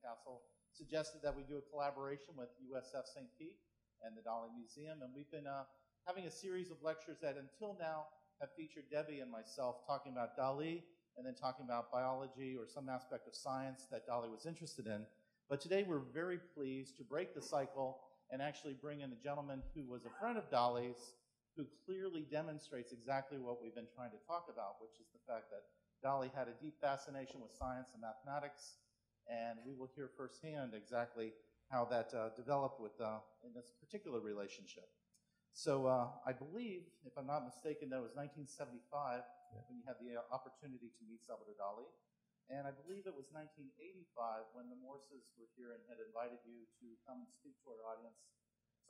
Castle suggested that we do a collaboration with USF St. Pete and the Dali Museum, and we've been having a series of lectures that until now have featured Debbie and myself talking about Dalí and then talking about biology or some aspect of science that Dalí was interested in. But today we're very pleased to break the cycle and actually bring in a gentleman who was a friend of Dalí's, who clearly demonstrates exactly what we've been trying to talk about, which is the fact that Dalí had a deep fascination with science and mathematics, and we will hear firsthand exactly how that developed in this particular relationship. So I believe, if I'm not mistaken, that was 1975 when you had the opportunity to meet Salvador Dalí. And I believe it was 1985 when the Morses were here and had invited you to come and speak to our audience.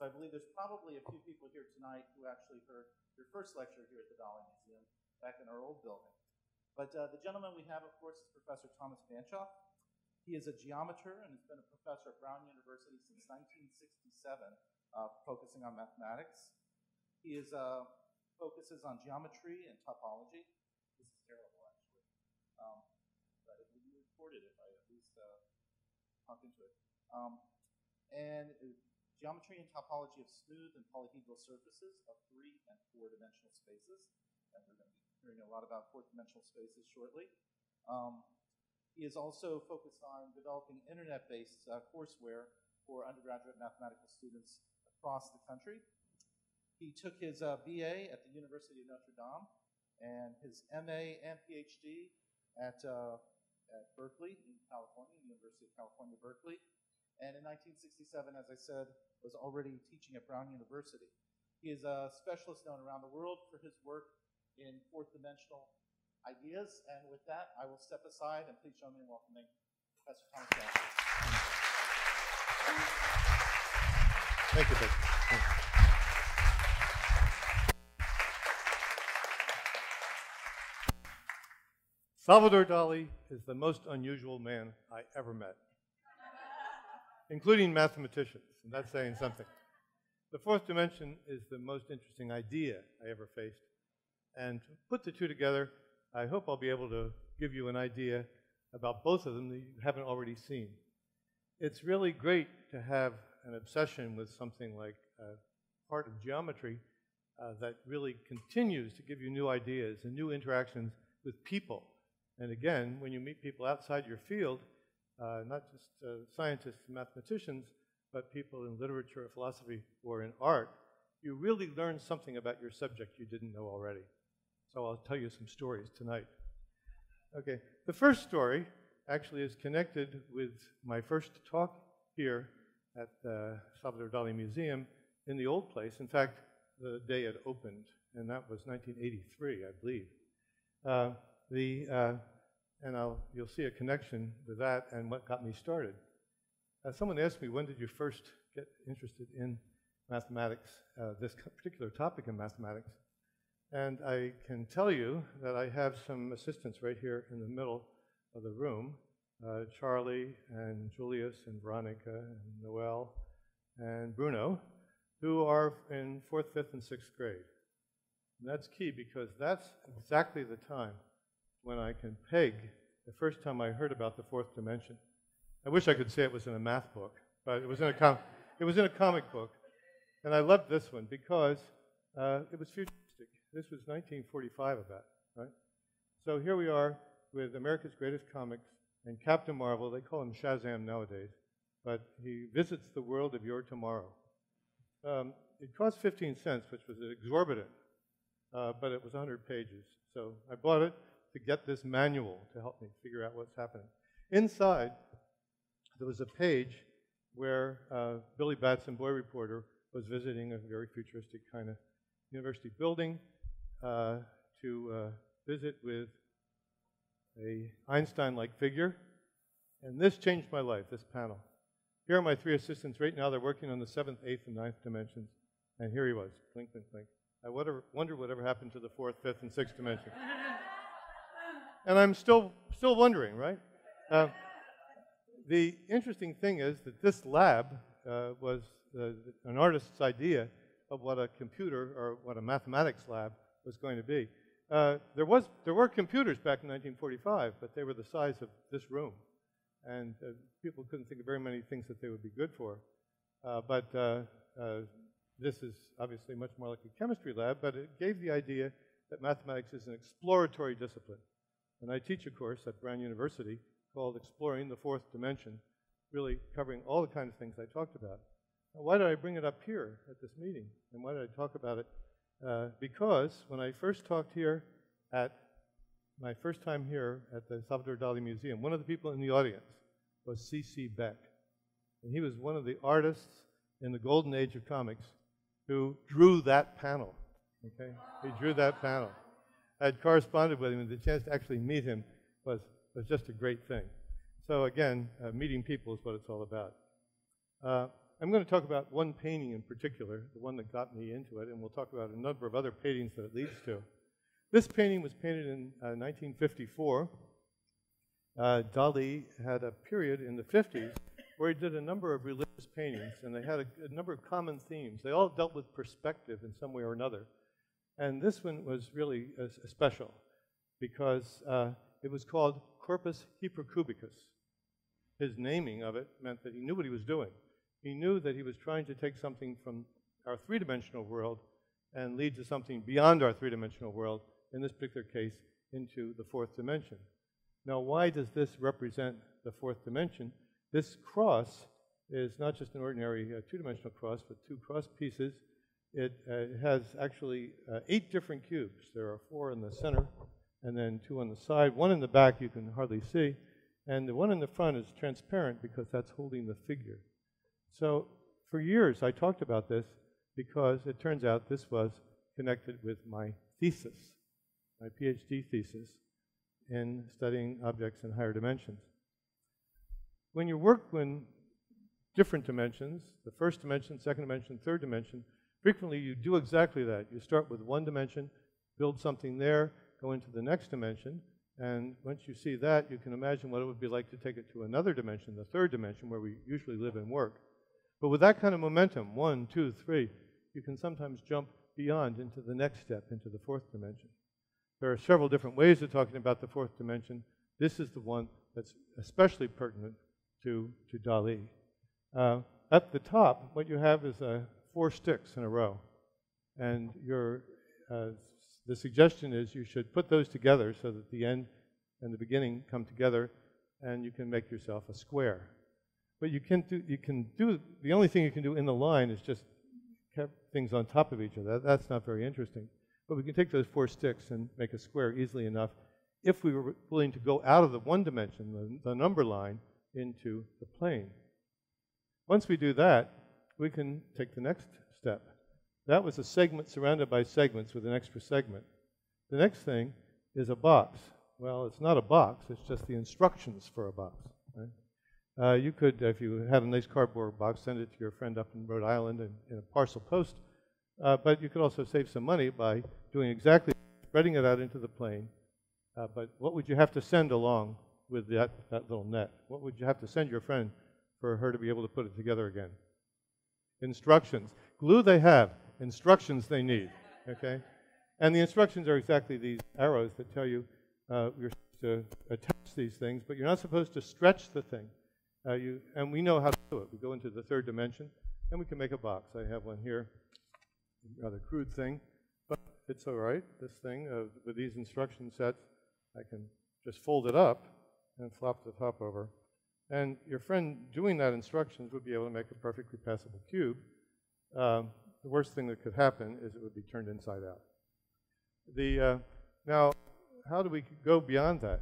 So I believe there's probably a few people here tonight who actually heard your first lecture here at the Dali Museum back in our old building. But the gentleman we have, of course, is Professor Thomas Banchoff. He is a geometer and has been a professor at Brown University since 1967, focusing on mathematics. He focuses on geometry and topology. This is terrible, actually. But it will be recorded if I at least talk into it. And geometry and topology of smooth and polyhedral surfaces of 3- and 4-dimensional spaces. And we're going to be hearing a lot about 4th-dimensional spaces shortly. He is also focused on developing internet-based courseware for undergraduate mathematical students across the country. He took his BA at the University of Notre Dame and his MA and PhD at Berkeley in California, University of California, Berkeley. And in 1967, as I said, was already teaching at Brown University. He is a specialist known around the world for his work in 4th-dimensional ideas. And with that, I will step aside and please join me in welcoming Professor Thomas Banchoff. Thank you, Dick. Salvador Dalí is the most unusual man I ever met, including mathematicians, and that's saying something. The 4th dimension is the most interesting idea I ever faced. And to put the two together, I hope I'll be able to give you an idea about both of them that you haven't already seen. It's really great to have an obsession with something like part of geometry that really continues to give you new ideas and new interactions with people. And again, when you meet people outside your field, not just scientists and mathematicians, but people in literature or philosophy or in art, you really learn something about your subject you didn't know already. So I'll tell you some stories tonight. Okay, the first story actually is connected with my first talk here at the Salvador Dalí Museum in the old place. In fact, the day it opened, and that was 1983, I believe. You'll see a connection with that and what got me started. Someone asked me, when did you first get interested in mathematics, this particular topic in mathematics? And I can tell you that I have some assistants right here in the middle of the room, Charlie and Julius and Veronica and Noel and Bruno, who are in 4th, 5th, and 6th grade. And that's key because that's exactly the time when I can peg the first time I heard about the 4th dimension. I wish I could say it was in a math book, but it was in a comic book. And I loved this one because it was futuristic. This was 1945 about, right? So here we are with America's Greatest Comics and Captain Marvel. They call him Shazam nowadays, but he visits the world of your tomorrow. It cost 15 cents, which was exorbitant, but it was 100 pages. So I bought it to get this manual to help me figure out what's happening. Inside, there was a page where Billy Batson, boy reporter, was visiting a very futuristic kind of university building to visit with a Einstein-like figure. And this changed my life, this panel. Here are my 3 assistants right now. They're working on the 7th, 8th, and 9th dimensions. And here he was, blink, blink, blink. I wonder whatever happened to the 4th, 5th, and 6th dimension. And I'm still wondering, right? The interesting thing is that this lab was an artist's idea of what a computer or what a mathematics lab was going to be. There were computers back in 1945, but they were the size of this room. and people couldn't think of very many things that they would be good for. This is obviously much more like a chemistry lab, but it gave the idea that mathematics is an exploratory discipline. And I teach a course at Brown University called Exploring the Fourth Dimension, really covering all the kind of things I talked about. Now, why did I bring it up here at this meeting? And why did I talk about it? Because when I first talked here at my first time here at the Salvador Dali Museum, one of the people in the audience was C.C. Beck. And he was one of the artists in the golden age of comics who drew that panel. Okay? He drew that panel. I had corresponded with him, and the chance to actually meet him was just a great thing. So again, meeting people is what it's all about. I'm going to talk about one painting in particular, the one that got me into it, and we'll talk about a number of other paintings that it leads to. This painting was painted in 1954. Dalí had a period in the 50s where he did a number of religious paintings, and they had a number of common themes. They all dealt with perspective in some way or another. And this one was really special because it was called Corpus Hypercubicus. His naming of it meant that he knew what he was doing. He knew that he was trying to take something from our three-dimensional world and lead to something beyond our three-dimensional world, in this particular case, into the fourth dimension. Now, why does this represent the fourth dimension? This cross is not just an ordinary two-dimensional cross, but two cross pieces. It has actually 8 different cubes. There are 4 in the center, and then 2 on the side. 1 in the back you can hardly see, and the one in the front is transparent because that's holding the figure. So for years I talked about this because it turns out this was connected with my thesis, my PhD thesis in studying objects in higher dimensions. When you work in different dimensions, the first dimension, second dimension, third dimension, frequently you do exactly that. You start with one dimension, build something there, go into the next dimension, and once you see that, you can imagine what it would be like to take it to another dimension, the third dimension, where we usually live and work. But with that kind of momentum, 1, 2, 3, you can sometimes jump beyond into the next step, into the fourth dimension. There are several different ways of talking about the fourth dimension. This is the one that's especially pertinent to Dalí. At the top, what you have is 4 sticks in a row. And the suggestion is you should put those together so that the end and the beginning come together, and you can make yourself a square. But the only thing you can do in the line is just keep things on top of each other. That's not very interesting. But we can take those 4 sticks and make a square easily enough if we were willing to go out of the one dimension, the number line, into the plane. Once we do that, we can take the next step. That was a segment surrounded by segments with an extra segment. The next thing is a box. Well, it's not a box, it's just the instructions for a box. Right? You could, if you had a nice cardboard box, send it to your friend up in Rhode Island in a parcel post. But you could also save some money by doing exactly, spreading it out into the plane. But what would you have to send along with that little net? What would you have to send your friend for her to be able to put it together again? Instructions. Glue they have, instructions they need, okay? And the instructions are exactly these arrows that tell you you're supposed to attach these things, but you're not supposed to stretch the thing. And we know how to do it. We go into the third dimension, and we can make a box. I have one here, a rather crude thing, but it's all right. This thing, with these instruction sets, I can just fold it up and flop the top over. And your friend doing that instructions would be able to make a perfectly passable cube. The worst thing that could happen is it would be turned inside out. Now, how do we go beyond that?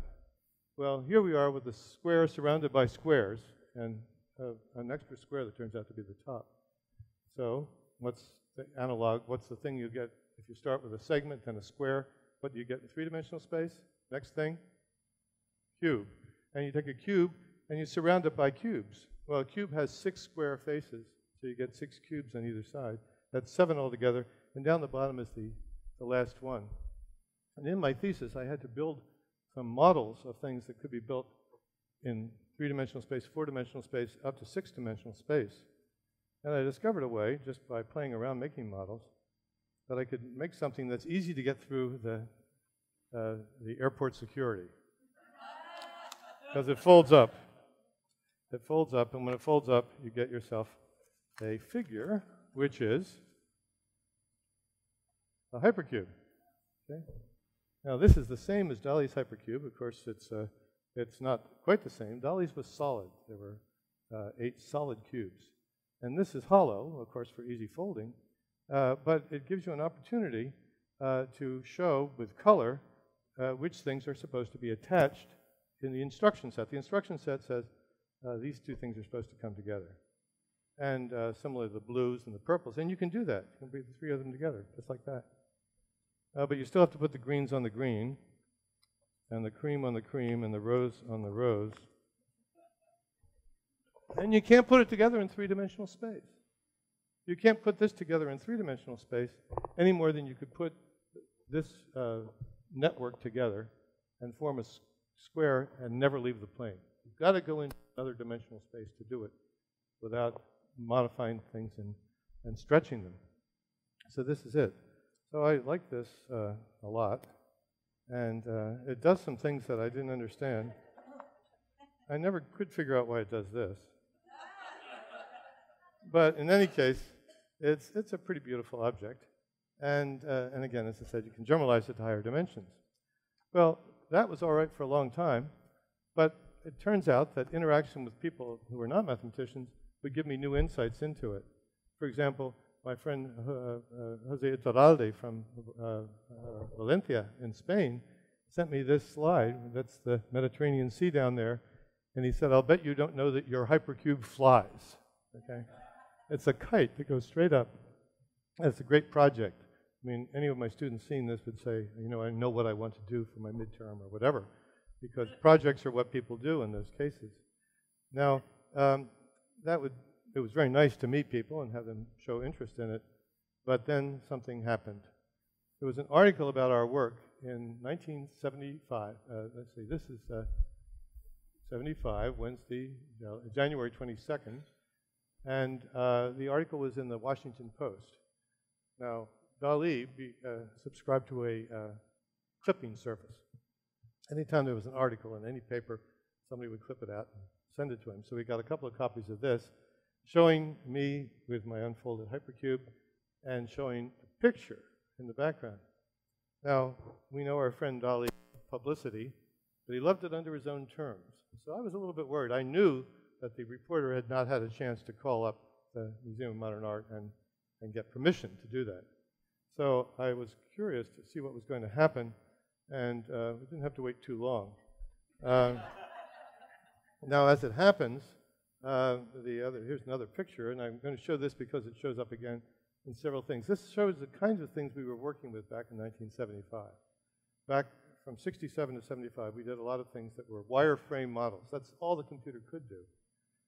Well, here we are with a square surrounded by squares, and an extra square that turns out to be the top. So what's the analog? What's the thing you get if you start with a segment and a square? What do you get in three-dimensional space? Next thing, cube. And you take a cube and you surround it by cubes. Well, a cube has 6 square faces, so you get 6 cubes on either side. That's 7 altogether, and down the bottom is the last one. And in my thesis, I had to build some models of things that could be built in 3-dimensional space, 4-dimensional space, up to 6-dimensional space. And I discovered a way, just by playing around making models, that I could make something that's easy to get through the airport security. Because it folds up. It folds up, and when it folds up, you get yourself a figure, which is a hypercube. Okay? Now, this is the same as Dali's hypercube. Of course, it's not quite the same. Dali's was solid. There were 8 solid cubes. And this is hollow, of course, for easy folding. But it gives you an opportunity to show with color which things are supposed to be attached in the instruction set. The instruction set says these 2 things are supposed to come together. And similarly, the blues and the purples. And you can do that. You can bring the 3 of them together, just like that. But you still have to put the greens on the green, and the cream on the cream, and the rose on the rose. And you can't put it together in 3-dimensional space. You can't put this together in 3-dimensional space any more than you could put this network together and form a square and never leave the plane. You've got to go into another dimensional space to do it without modifying things and stretching them. So this is it. So I like this a lot, and it does some things that I didn't understand. I never could figure out why it does this. But in any case, it's a pretty beautiful object. And again, as I said, you can generalize it to higher dimensions. Well, that was all right for a long time, but it turns out that interaction with people who are not mathematicians would give me new insights into it. For example, my friend Jose Iturralde from Valencia in Spain sent me this slide. That's the Mediterranean Sea down there. And he said, I'll bet you don't know that your hypercube flies. Okay? It's a kite that goes straight up. It's a great project. I mean, any of my students seeing this would say, you know, I know what I want to do for my midterm or whatever, because projects are what people do in those cases. Now, it was very nice to meet people and have them show interest in it, but then something happened. There was an article about our work in 1975. Let's see, this is 75, Wednesday, January 22nd, and the article was in the Washington Post. Now, Dalí subscribed to a clipping service. Anytime there was an article in any paper, somebody would clip it out and send it to him. So we got a couple of copies of this, showing me with my unfolded hypercube and showing a picture in the background. Now, we know our friend Dalí publicity, but he loved it under his own terms. So I was a little bit worried. I knew that the reporter had not had a chance to call up the Museum of Modern Art and get permission to do that. So I was curious to see what was going to happen, and we didn't have to wait too long. Now, as it happens, here's another picture, and I'm going to show this because it shows up again in several things. This shows the kinds of things we were working with back in 1975. Back from 67 to 75, we did a lot of things that were wireframe models. That's all the computer could do.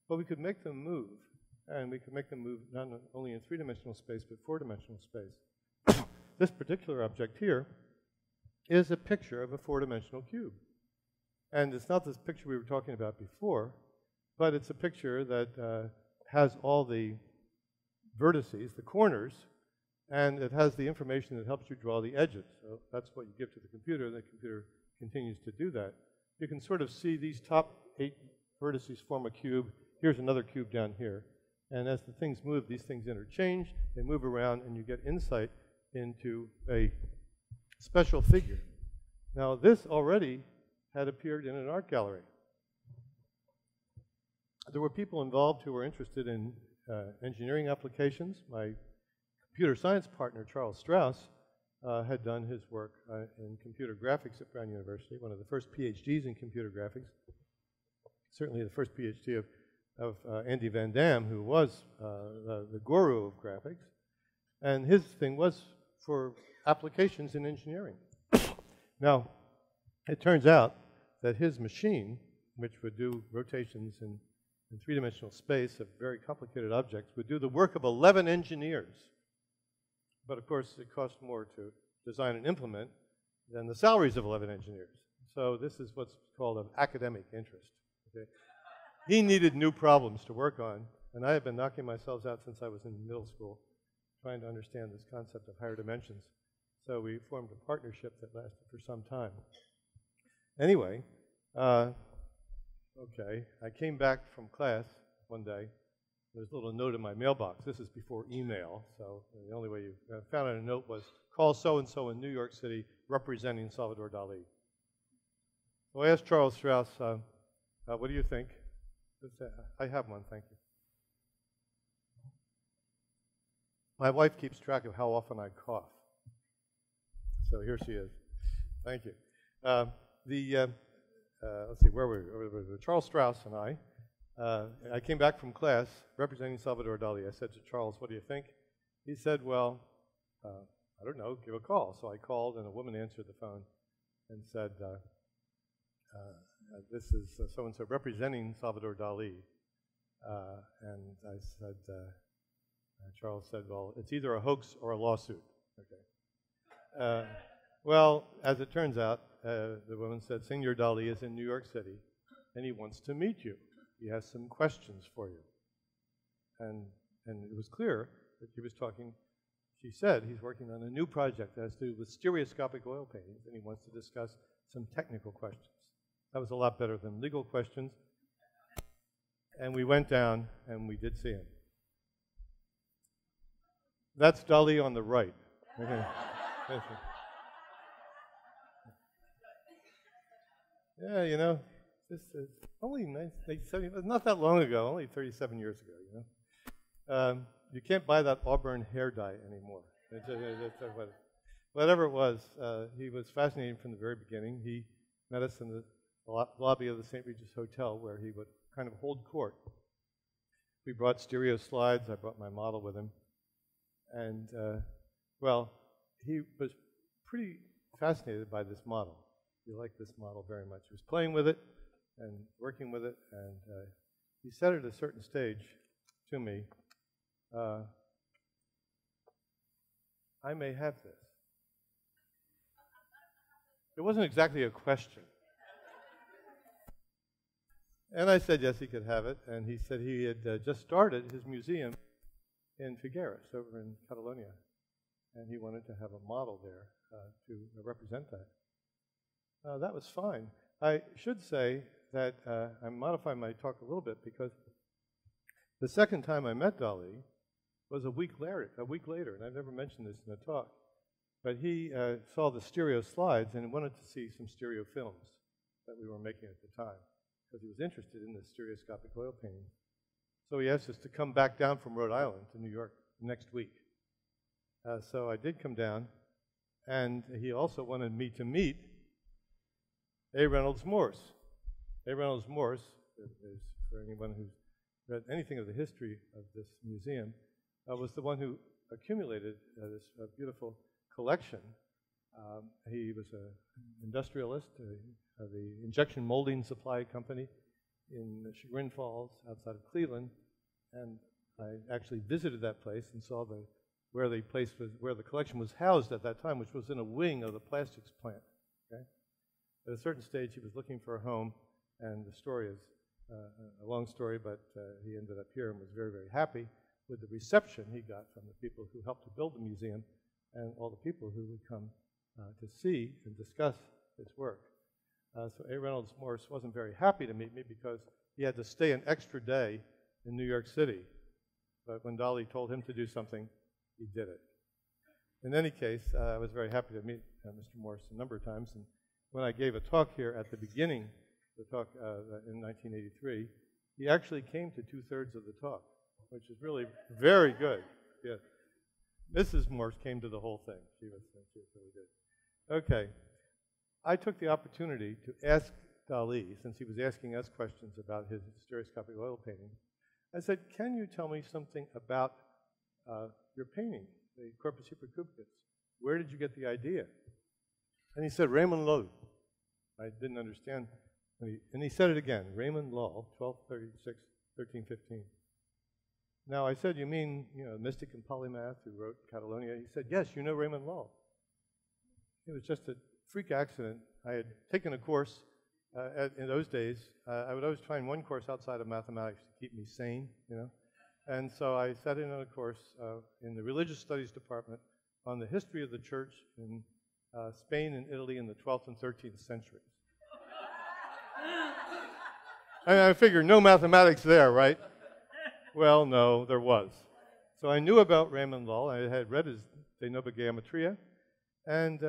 But we could make them move, and we could make them move not only in 3-dimensional space, but 4-dimensional space. This particular object here is a picture of a 4-dimensional cube. And it's not this picture we were talking about before, but it's a picture that has all the vertices, the corners, and it has the information that helps you draw the edges. So that's what you give to the computer, and the computer continues to do that. You can sort of see these top 8 vertices form a cube. Here's another cube down here. And as the things move, these things interchange, they move around, and you get insight into a special figure. Now, this already had appeared in an art gallery. There were people involved who were interested in engineering applications. My computer science partner, Charles Strauss, had done his work in computer graphics at Brown University, one of the first PhDs in computer graphics, certainly the first PhD of Andy Van Dam, who was the guru of graphics. And his thing was for applications in engineering. Now, it turns out that his machine, which would do rotations in 3-dimensional space of very complicated objects, would do the work of 11 engineers. But of course, it cost more to design and implement than the salaries of 11 engineers. So this is what's called an academic interest. Okay? He needed new problems to work on, and I have been knocking myself out since I was in middle school, trying to understand this concept of higher dimensions. So we formed a partnership that lasted for some time. Anyway, Okay. I came back from class one day. There was a little note in my mailbox. This is before email, so the only way you found out a note was, call so-and-so in New York City representing Salvador Dali. So I asked Charles Strauss, what do you think? I have one, thank you. My wife keeps track of how often I cough. So here she is. Thank you. Let's see, where were we? Charles Strauss and I came back from class representing Salvador Dali. I said to Charles, what do you think? He said, well, I don't know, give a call. So I called, and a woman answered the phone and said, this is so-and-so representing Salvador Dali. And I said, Charles said, well, it's either a hoax or a lawsuit. Okay. Well, as it turns out, the woman said, Senor Dali is in New York City, and he wants to meet you. He has some questions for you. And it was clear that he was talking, she said he's working on a new project that has to do with stereoscopic oil paintings, and he wants to discuss some technical questions. That was a lot better than legal questions. And we went down, and we did see him. That's Dali on the right. Okay. Yeah, you know, this is only not that long ago, only 37 years ago, you know. You can't buy that auburn hair dye anymore. Whatever it was, he was fascinating from the very beginning. He met us in the lobby of the St. Regis Hotel, where he would kind of hold court. We brought stereo slides. I brought my model with him. And, well, he was pretty fascinated by this model. He liked this model very much. He was playing with it and working with it, and he said at a certain stage to me, I may have this. It wasn't exactly a question. And I said yes, he could have it, and he said he had just started his museum in Figueres, over in Catalonia, and he wanted to have a model there to represent that. That was fine. I should say that I'm modifying my talk a little bit because the second time I met Dali was a week later, and I've never mentioned this in a talk, but he saw the stereo slides and wanted to see some stereo films that we were making at the time because he was interested in the stereoscopic oil painting. So he asked us to come back down from Rhode Island to New York next week. So I did come down, and he also wanted me to meet A. Reynolds Morse. A. Reynolds Morse is, for anyone who's read anything of the history of this museum, was the one who accumulated this beautiful collection. He was an industrialist, the injection molding supply company in Chagrin Falls, outside of Cleveland, and I actually visited that place and saw where the collection was housed at that time, which was in a wing of the plastics plant. Okay? At a certain stage, he was looking for a home, and the story is a long story, but he ended up here and was very, very happy with the reception he got from the people who helped to build the museum and all the people who would come to see and discuss his work. So A. Reynolds Morse wasn't very happy to meet me because he had to stay an extra day in New York City. But when Dali told him to do something, he did it. In any case, I was very happy to meet Mr. Morse a number of times. And when I gave a talk here at the beginning, the talk in 1983, he actually came to 2/3 of the talk, which is really very good. Yeah. Mrs. Morse came to the whole thing. She was really good. Okay. I took the opportunity to ask Dali, since he was asking us questions about his stereoscopic oil painting. I said, can you tell me something about your painting, the Corpus Hypercubicus? Where did you get the idea? And he said, Raymond Law. I didn't understand. And he said it again, Raymond Law, 1236, 1315. Now, I said, you mean, mystic and polymath who wrote Catalonia? He said, yes, you know Raymond Law. It was just a freak accident. I had taken a course in those days. I would always find one course outside of mathematics to keep me sane, And so I sat in on a course in the religious studies department on the history of the church in Spain and Italy in the 12th and 13th centuries. And I figured no mathematics there, right? Well, no, there was. So I knew about Raymond Law. I had read his De Nova Geometria. And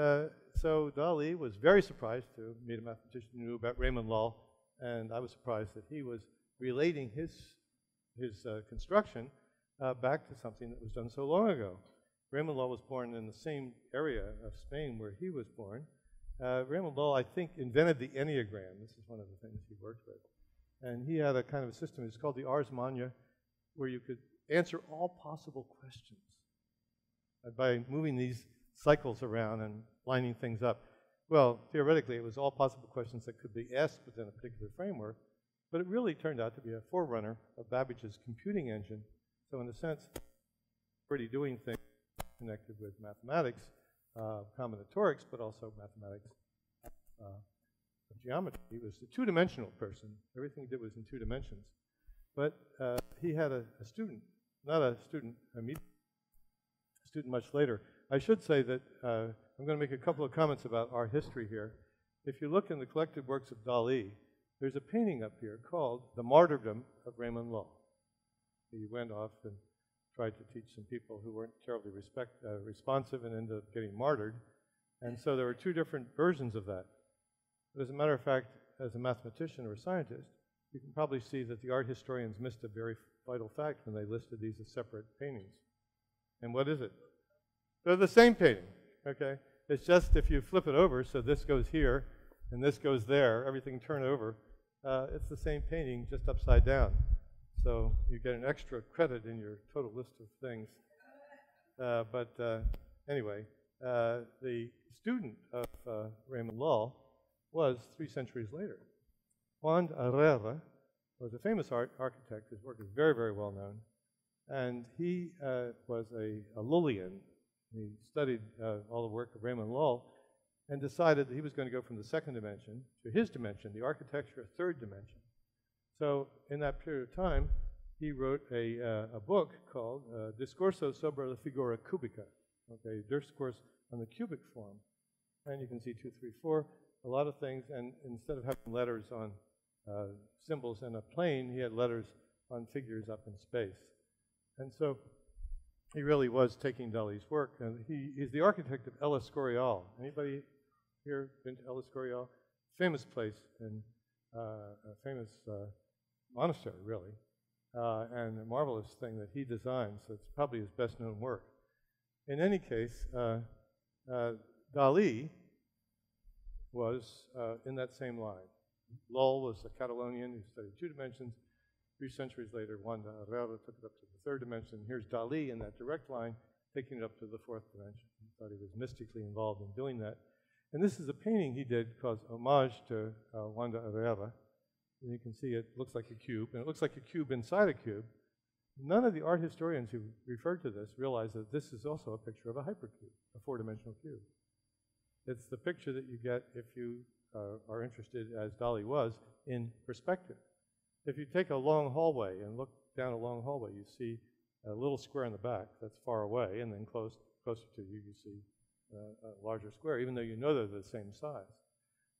so Dalí was very surprised to meet a mathematician who knew about Raymond Law. And I was surprised that he was relating his construction back to something that was done so long ago. Raymond Law was born in the same area of Spain where he was born. Raymond Law, I think, invented the Enneagram. This is one of the things he worked with. And he had a kind of a system, it's called the Ars Magna, where you could answer all possible questions by moving these cycles around and lining things up. Well, theoretically, it was all possible questions that could be asked within a particular framework, but it really turned out to be a forerunner of Babbage's computing engine. So in a sense, already doing things connected with mathematics, combinatorics, but also mathematics of geometry. He was a two-dimensional person. Everything he did was in 2 dimensions. But he had a student, not a student immediately, a student much later. I should say that I'm going to make a couple of comments about art history here. If you look in the collected works of Dalí, there's a painting up here called The Martyrdom of Raymond Law. He went off and tried to teach some people who weren't terribly responsive and ended up getting martyred. And so there were 2 different versions of that. But as a matter of fact, as a mathematician or a scientist, you can probably see that the art historians missed a very vital fact when they listed these as separate paintings. And what is it? They're the same painting, okay? It's just if you flip it over, so this goes here and this goes there, everything turned over, it's the same painting, just upside down. So you get an extra credit in your total list of things. Anyway, the student of Raymond Law was 3 centuries later. Juan de Herrera was a famous architect. His work is very, very well known. And he was a Lullian. He studied all the work of Raymond Law and decided that he was going to go from the 2nd dimension to his dimension, the architecture, 3rd dimension. So in that period of time, he wrote a book called Discorso sobre la figura cubica, okay, discourse on the cubic form. And you can see 2, 3, 4, a lot of things. And instead of having letters on symbols in a plane, he had letters on figures up in space. And so he really was taking Dalí's work. And he's the architect of El Escorial. Anybody here been to El Escorial? Famous place and a famous monastery, really, and a marvelous thing that he designed, so it's probably his best known work. In any case, Dalí was in that same line. Lowell was a Catalonian who studied 2 dimensions. 3 centuries later, Juan de Herrera took it up to the 3rd dimension. Here's Dalí in that direct line, taking it up to the 4th dimension. He thought he was mystically involved in doing that. And this is a painting he did called Homage to Juan de Herrera. And you can see it looks like a cube, and it looks like a cube inside a cube. None of the art historians who referred to this realize that this is also a picture of a hypercube, a 4-dimensional cube. It's the picture that you get if you are interested, as Dalí was, in perspective. If you take a long hallway and look down a long hallway, you see a little square in the back that's far away, and then closer to you, you see a larger square, even though you know they're the same size.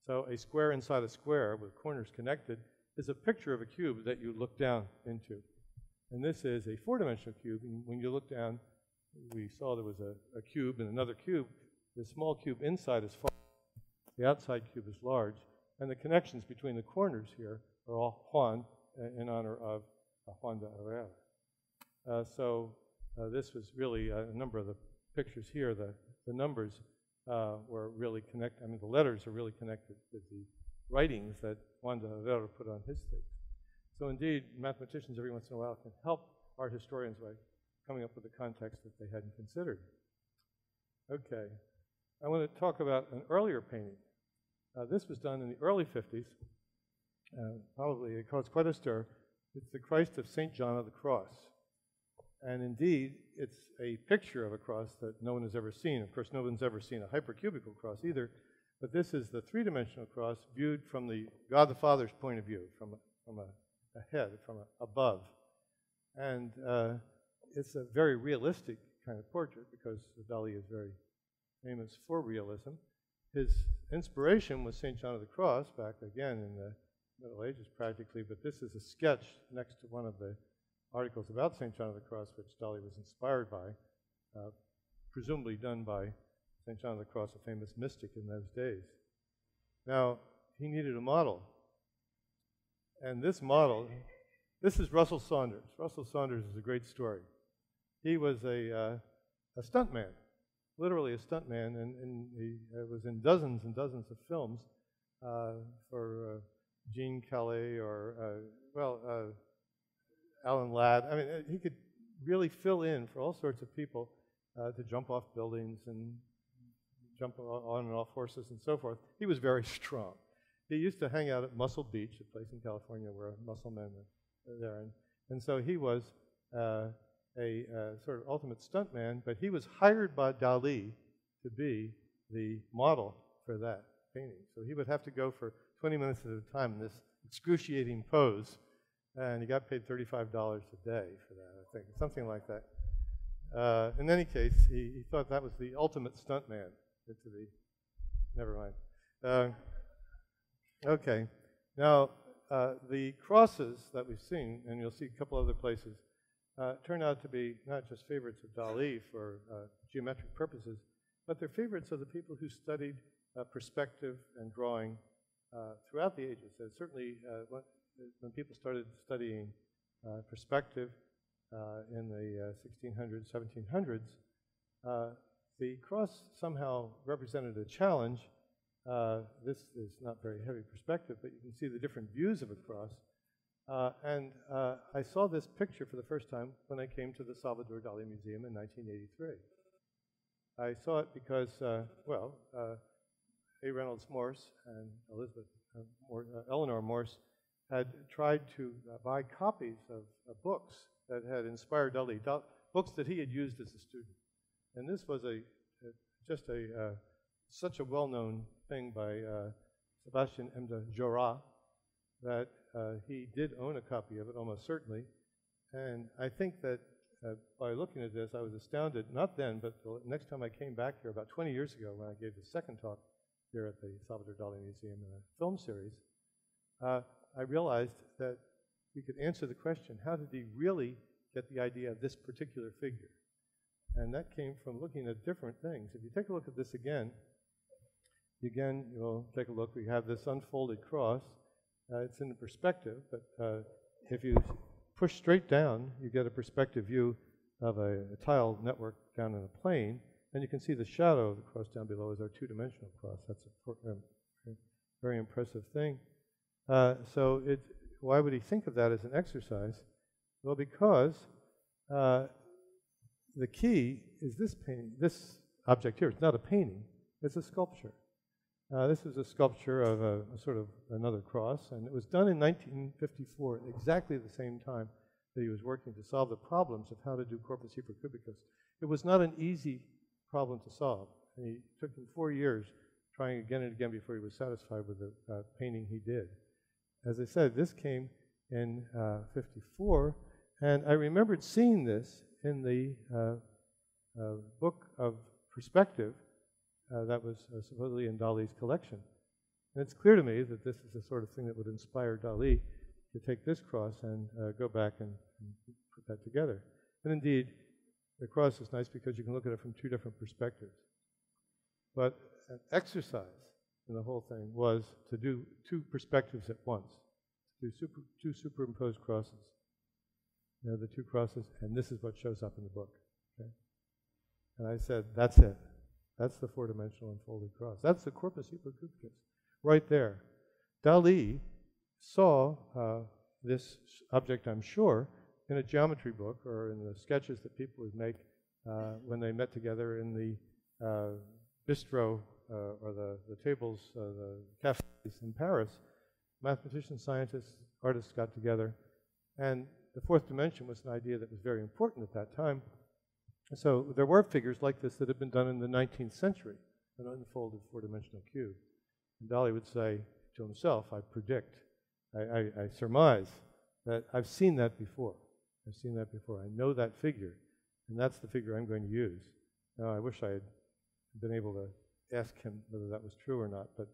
So a square inside a square with corners connected is a picture of a cube that you look down into. And this is a 4-dimensional cube. And when you look down, we saw there was a cube and another cube. The small cube inside is far, the outside cube is large, and the connections between the corners here are all Juan in honor of Juan de Herrera. This was really a number of the pictures here. The numbers were really connected. I mean, the letters are really connected with the writings that Juan de Herrera put on his things. So indeed, mathematicians every once in a while can help art historians by coming up with a context that they hadn't considered. Okay, I want to talk about an earlier painting. This was done in the early 50s. Probably it caused quite a stir. It's the Christ of St. John of the Cross. And indeed, it's a picture of a cross that no one has ever seen. Of course, no one's ever seen a hypercubical cross either. But this is the 3-dimensional cross viewed from the God the Father's point of view, from a head, from above. And it's a very realistic kind of portrait because Dalí is very famous for realism. His inspiration was St. John of the Cross back again in the Middle Ages practically, but this is a sketch next to one of the articles about St. John of the Cross, which Dali was inspired by, presumably done by St. John of the Cross, a famous mystic in those days. Now, he needed a model. And this model, this is Russell Saunders. Russell Saunders is a great story. He was a stuntman, literally a stuntman, and he was in dozens and dozens of films for Gene Kelly or, Alan Ladd. I mean, he could really fill in for all sorts of people to jump off buildings and jump on and off horses and so forth. He was very strong. He used to hang out at Muscle Beach, a place in California where muscle men were there. And so he was a sort of ultimate stuntman, but he was hired by Dalí to be the model for that painting. So he would have to go for 20 minutes at a time in this excruciating pose, and he got paid $35 a day for that, I think, something like that. In any case, he thought that was the ultimate stuntman. Never mind. Okay. Now, the crosses that we've seen, and you'll see a couple other places, turn out to be not just favorites of Dalí for geometric purposes, but they're favorites of the people who studied perspective and drawing throughout the ages. So certainly, when people started studying perspective in the 1600s, 1700s, the cross somehow represented a challenge. This is not very heavy perspective, but you can see the different views of a cross. I saw this picture for the first time when I came to the Salvador Dali Museum in 1983. I saw it because, A. Reynolds Morse and Eleanor Morse had tried to buy copies of books that had inspired Dali, books that he had used as a student. And this was such a well-known thing by Sebastian M. de Jorat that he did own a copy of it, almost certainly. And I think that by looking at this, I was astounded, not then, but the next time I came back here about 20 years ago when I gave the second talk here at the Salvador Dali Museum in a film series, I realized that we could answer the question, how did he really get the idea of this particular figure? And that came from looking at different things. If you take a look at this again, you'll take a look. We have this unfolded cross. It's in perspective, but if you push straight down, you get a perspective view of a tile network down in a plane, and you can see the shadow of the cross down below is our two-dimensional cross. That's a very impressive thing. Why would he think of that as an exercise? Well, because the key is this painting, this object here. It's not a painting, it's a sculpture. This is a sculpture of a sort of another cross, and it was done in 1954, exactly the same time that he was working to solve the problems of how to do corpus hypercubicus. It was not an easy problem to solve, and he took him 4 years trying again and again before he was satisfied with the painting he did. As I said, this came in 54, and I remembered seeing this in the book of perspective that was supposedly in Dali's collection. And it's clear to me that this is the sort of thing that would inspire Dalí to take this cross and go back and put that together. And indeed, the cross is nice because you can look at it from two different perspectives. But an exercise in the whole thing was to do two perspectives at once, to do two superimposed crosses. You know, the two crosses, and this is what shows up in the book. Okay? And I said, that's it. That's the four-dimensional unfolded cross. That's the corpus hypercubicus, right there. Dalí saw this object, I'm sure, in a geometry book or in the sketches that people would make when they met together in the bistro or the tables, the cafes in Paris. Mathematicians, scientists, artists got together, and the fourth dimension was an idea that was very important at that time. So there were figures like this that had been done in the 19th century, an unfolded four-dimensional cube. And Dalí would say to himself, I predict, I surmise that I've seen that before. I've seen that before. I know that figure, and that's the figure I'm going to use. Now, I wish I had been able to ask him whether that was true or not, but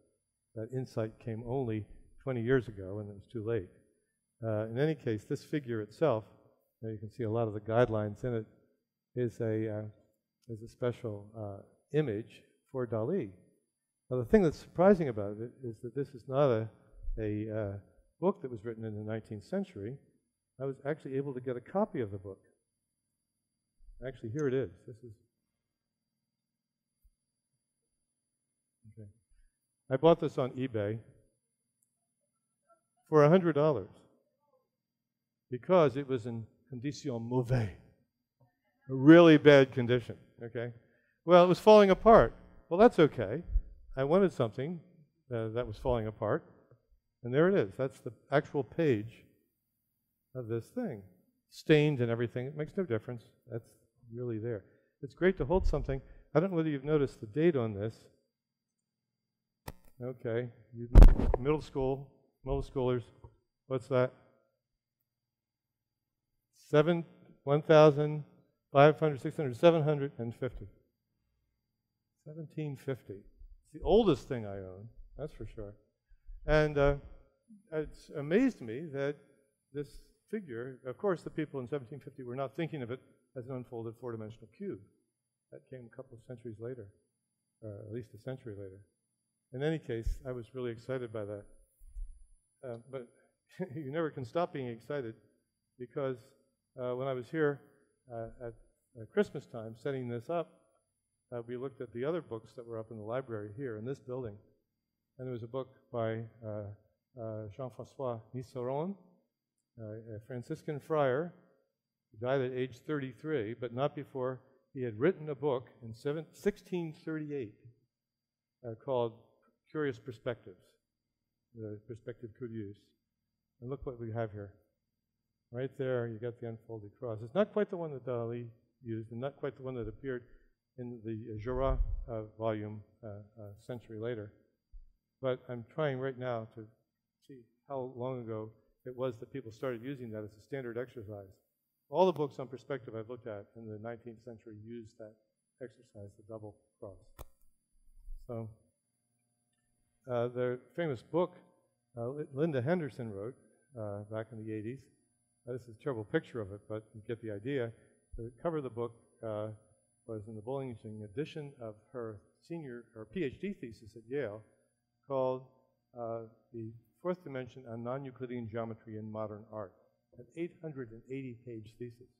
that insight came only 20 years ago, and it was too late. In any case, this figure itself, you can see a lot of the guidelines in it, is a special image for Dalí. Now, the thing that's surprising about it is that this is not a book that was written in the 19th century. I was actually able to get a copy of the book. Actually, here it is. This is. Okay. I bought this on eBay for $100 because it was in condition mauvaise, a really bad condition. Okay. Well, it was falling apart. Well, that's okay. I wanted something that was falling apart, and there it is. That's the actual page of this thing, stained and everything. It makes no difference. That's really there. It's great to hold something. I don't know whether you've noticed the date on this. Okay, middle schoolers. What's that? 1,500, 600, 750. 1750. It's the oldest thing I own, that's for sure. And it's amazed me that this figure, of course, the people in 1750 were not thinking of it as an unfolded four-dimensional cube. That came a couple of centuries later, at least a century later. In any case, I was really excited by that. But you never can stop being excited, because when I was here at Christmas time setting this up, we looked at the other books that were up in the library here in this building. And there was a book by Jean-François Nisseron, a Franciscan friar who died at age 33, but not before he had written a book in 1638 called Curious Perspectives, the perspective curieux. And look what we have here. Right there, you got the unfolded cross. It's not quite the one that Dalí used, and not quite the one that appeared in the Jura volume a century later. But I'm trying right now to see how long ago it was that people started using that as a standard exercise. All the books on perspective I've looked at in the 19th century used that exercise, the double cross. So the famous book Linda Henderson wrote back in the 80s. This is a terrible picture of it, but you get the idea. The cover of the book was in the Bollington edition of her PhD thesis at Yale, called The Fourth Dimension on Non-Euclidean Geometry in Modern Art, an 880-page thesis.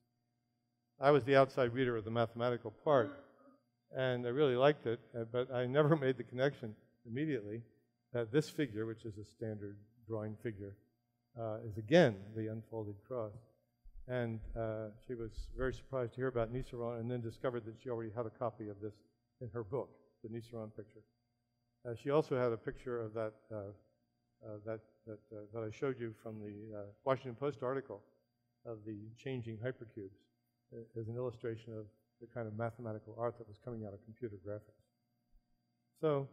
I was the outside reader of the mathematical part, and I really liked it, but I never made the connection immediately that this figure, which is a standard drawing figure, is again the unfolded cross. And she was very surprised to hear about Nisseron, and then discovered that she already had a copy of this in her book, the Nisseron picture. She also had a picture of that that I showed you from the Washington Post article of the changing hypercubes as an illustration of the kind of mathematical art that was coming out of computer graphics. So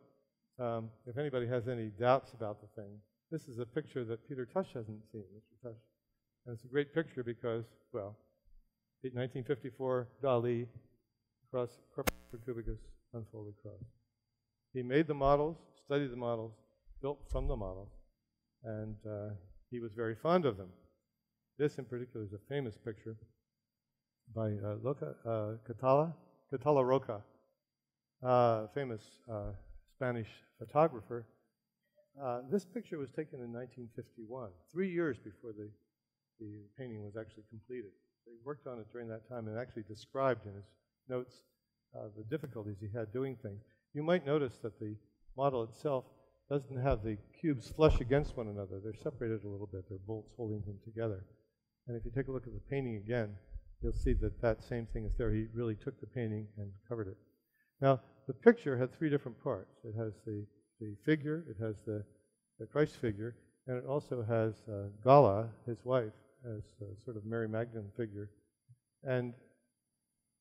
if anybody has any doubts about the thing, this is a picture that Peter Tush hasn't seen, Mr. Tush. And it's a great picture because, well, 1954, Dalí, cross Hypercubicus, unfolded cross. He made the models, studied the models, built from the models, and he was very fond of them. This in particular is a famous picture by Catala Roca, famous Spanish photographer. This picture was taken in 1951, 3 years before the painting was actually completed. He worked on it during that time and actually described in his notes the difficulties he had doing things. You might notice that the model itself doesn't have the cubes flush against one another. They're separated a little bit. They're bolts holding them together. And if you take a look at the painting again, you'll see that that same thing is there. He really took the painting and covered it. Now, the picture had three different parts. It has the figure, it has the Christ figure, and it also has Gala, his wife, as a sort of Mary Magdalene figure. And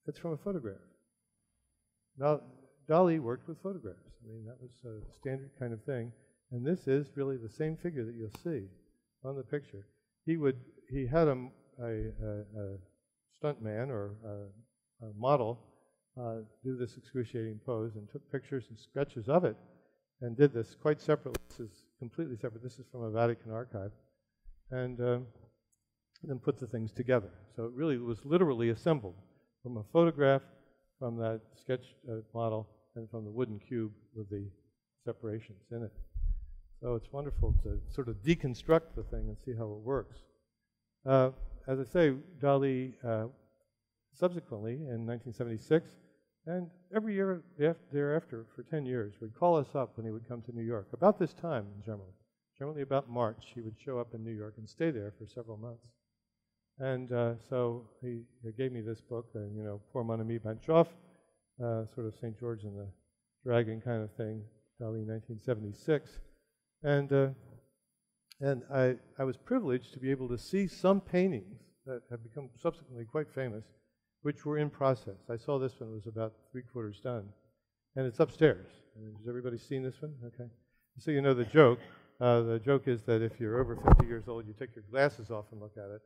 it's from a photograph. Now, Dalí worked with photographs. I mean, that was a standard kind of thing. And this is really the same figure that you'll see on the picture. He had a stunt man or a model do this excruciating pose and took pictures and sketches of it and did this quite separately, this is completely separate. This is from a Vatican archive. And then put the things together. So it really was literally assembled from a photograph, from that sketch model, and from the wooden cube with the separations in it. So it's wonderful to sort of deconstruct the thing and see how it works. As I say, Dalí subsequently, in 1976, and every year thereafter for 10 years, would call us up when he would come to New York. About this time, generally about March, he would show up in New York and stay there for several months. And so he gave me this book, Pour Mon Ami Banchoff, sort of St. George and the Dragon kind of thing, Dalí 1976. And I was privileged to be able to see some paintings that have become subsequently quite famous, which were in process. I saw this one, it was about 3/4 done. And it's upstairs. Has everybody seen this one? Okay. So you know the joke. The joke is that if you're over 50 years old, you take your glasses off and look at it.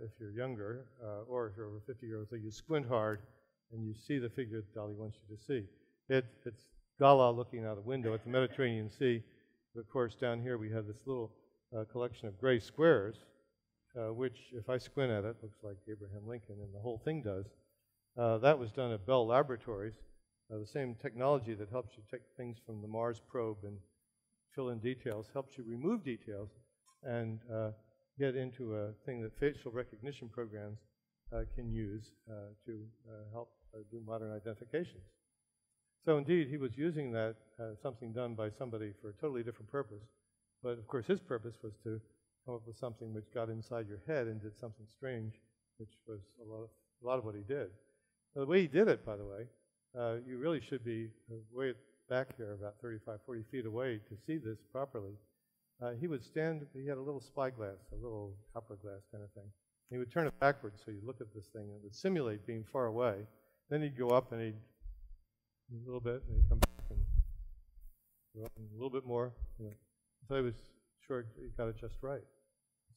If you're younger, or if you're over 50 years old, you squint hard and you see the figure that Dalí wants you to see. It's Gala looking out a window at the Mediterranean Sea. Of course, down here we have this little collection of gray squares, which, if I squint at it, looks like Abraham Lincoln, and the whole thing does. That was done at Bell Laboratories. The same technology that helps you take things from the Mars probe and fill in details helps you remove details and get into a thing that facial recognition programs can use to help do modern identifications. So indeed, he was using that something done by somebody for a totally different purpose. But of course, his purpose was to come up with something which got inside your head and did something strange, which was a lot of what he did. Now, the way he did it, by the way, you really should be way back here, about 35, 40 feet away, to see this properly. He would stand, he had a little spyglass, a little copper glass kind of thing. He would turn it backwards so you'd look at this thing and it would simulate being far away. Then he'd go up and he'd a little bit, and he'd come back and go up and a little bit more. So he was sure he got it just right.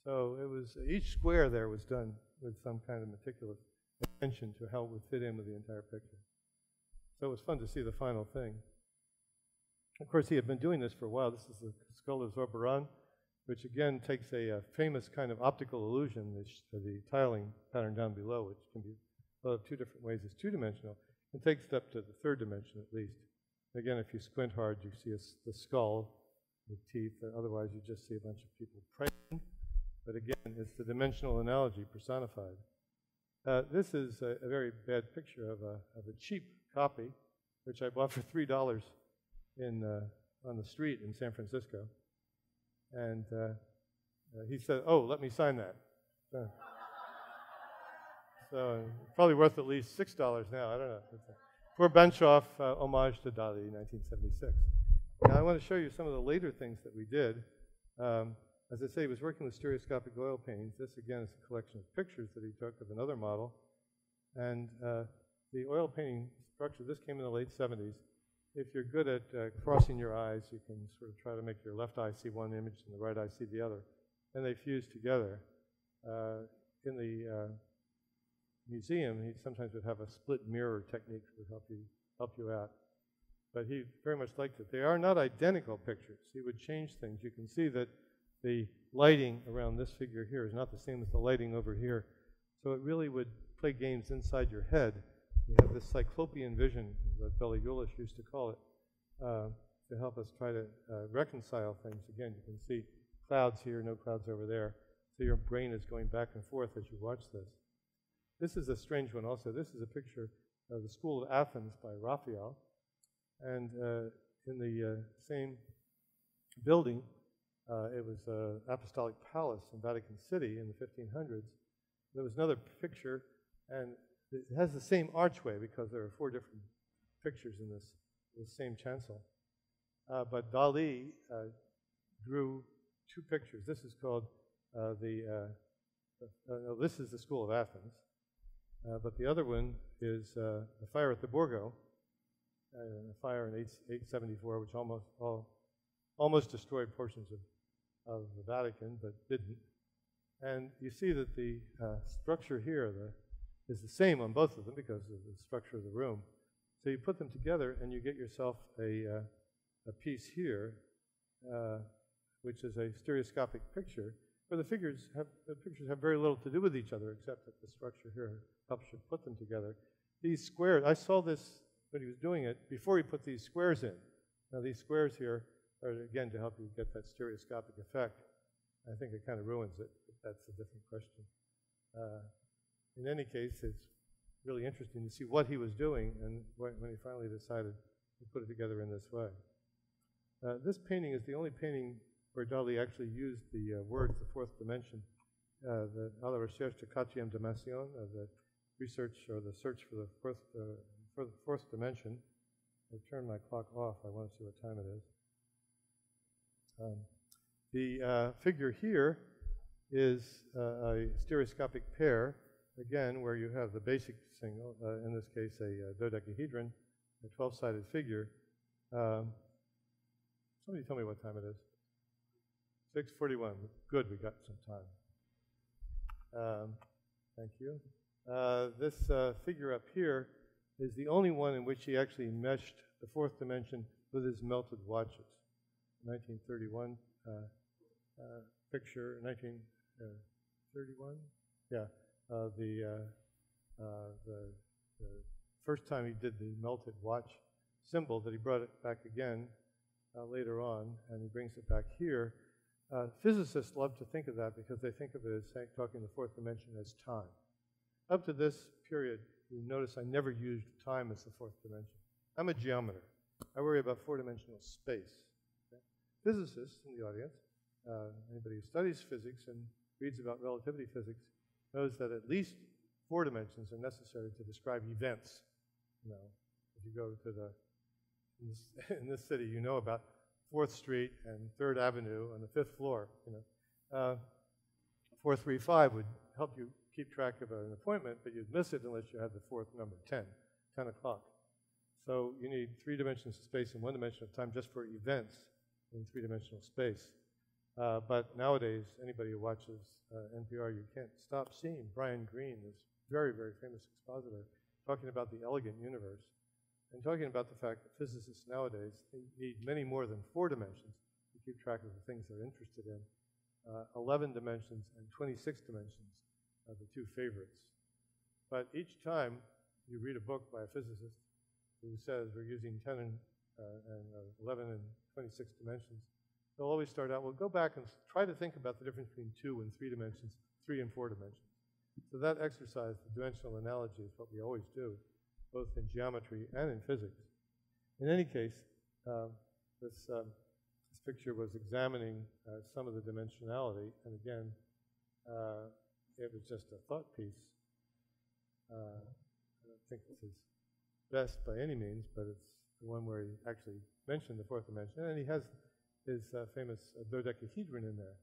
So it was, each square there was done with some kind of meticulous attention to how it would fit in with the entire picture. So it was fun to see the final thing. Of course, he had been doing this for a while. This is the skull of Kudaran, which again takes a famous kind of optical illusion, the tiling pattern down below, which can be thought of two different ways. It's two-dimensional. It takes it up to the third dimension at least. Again, if you squint hard, you see the skull with teeth. Otherwise, you just see a bunch of people praying. But again, it's the dimensional analogy personified. This is a very bad picture of a cheap copy, which I bought for $3 on the street in San Francisco. And he said, "Oh, let me sign that." So probably worth at least $6 now. I don't know. For Banchoff, homage to Dalí, 1976. Now I want to show you some of the later things that we did. As I say, he was working with stereoscopic oil paintings. This, again, is a collection of pictures that he took of another model. And the oil painting structure, this came in the late 70s. If you're good at crossing your eyes, you can sort of try to make your left eye see one image and the right eye see the other. And they fuse together. In the museum, he sometimes would have a split mirror technique that would help you out. But he very much liked it. They are not identical pictures. He would change things. You can see that the lighting around this figure here is not the same as the lighting over here. So it really would play games inside your head. You have this cyclopean vision, what Billy Gulish used to call it, to help us try to reconcile things. Again, you can see clouds here, no clouds over there. So your brain is going back and forth as you watch this. This is a strange one also. This is a picture of the School of Athens by Raphael. And in the same building, it was an apostolic palace in Vatican City in the 1500s. There was another picture, and it has the same archway because there are 4 different pictures in this same chancel. But Dalí drew 2 pictures. This is called this is the School of Athens. But the other one is the fire at the Borgo, a fire in 874, which almost destroyed portions of the Vatican, but didn't. And you see that the structure here is the same on both of them because of the structure of the room. So you put them together and you get yourself a piece here which is a stereoscopic picture, where the pictures have very little to do with each other, except that the structure here helps you put them together. These squares, I saw this when he was doing it before he put these squares in. Now these squares here are, again, to help you get that stereoscopic effect. I think it kind of ruins it, but that's a different question. In any case, it's really interesting to see what he was doing and when he finally decided to put it together in this way. This painting is the only painting where Dalí actually used the words, the fourth dimension, the à la recherche de quatrième dimension, the research or the search for the fourth dimension. I'll turn my clock off. I want to see what time it is. The figure here is a stereoscopic pair, again, where you have the basic single, in this case a dodecahedron, a 12-sided figure. Somebody tell me what time it is. 6:41. Good, we got some time. Thank you. This figure up here is the only one in which he actually meshed the fourth dimension with his melted watches. 1931 picture, 1931? Yeah. The first time he did the melted watch symbol, that he brought it back again later on, and he brings it back here. Physicists love to think of that because they think of it as talking the fourth dimension as time. Up to this period, you notice I never used time as the fourth dimension. I'm a geometer. I worry about four-dimensional space. Okay? Physicists in the audience, anybody who studies physics and reads about relativity physics, knows that at least 4 dimensions are necessary to describe events. You know, if you go to in this city, you know about 4th Street and 3rd Avenue on the 5th floor. You know, 435 would help you keep track of an appointment, but you'd miss it unless you had the 4th number, 10 o'clock. So you need 3 dimensions of space and 1 dimension of time just for events in 3-dimensional space. But nowadays, anybody who watches NPR, you can't stop seeing Brian Greene, this very, very famous expositor, talking about the elegant universe and talking about the fact that physicists nowadays need many more than 4 dimensions to keep track of the things they're interested in. 11 dimensions and 26 dimensions are the 2 favorites. But each time you read a book by a physicist who says we're using 10 and 11 and 26 dimensions, they'll always start out, well, go back and try to think about the difference between 2 and 3 dimensions, 3 and 4 dimensions. So that exercise, the dimensional analogy, is what we always do, both in geometry and in physics. In any case, this picture was examining some of the dimensionality, and again, it was just a thought piece. I don't think it's his best by any means, but it's the one where he actually mentioned the 4th dimension, and he has his famous dodecahedron in there.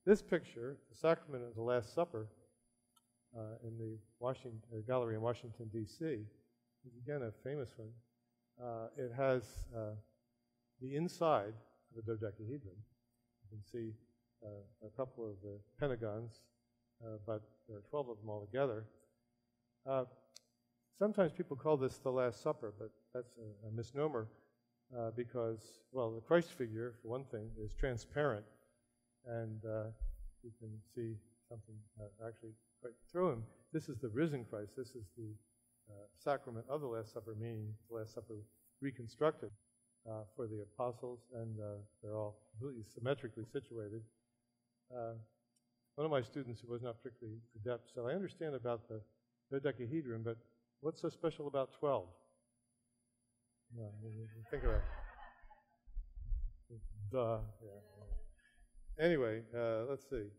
This picture, the Sacrament of the Last Supper, in the gallery in Washington, D.C., is again a famous one. It has the inside of a dodecahedron. You can see a couple of the pentagons, but there are 12 of them altogether. Sometimes people call this the Last Supper, but that's a misnomer because, well, the Christ figure, for one thing, is transparent, and you can see something actually right through him. This is the risen Christ. This is the sacrament of the Last Supper, meaning the Last Supper reconstructed for the apostles, and they're all completely symmetrically situated. One of my students who was not particularly adept said, I understand about the dodecahedron, but what's so special about 12? Think about it. Yeah. Anyway, let's see.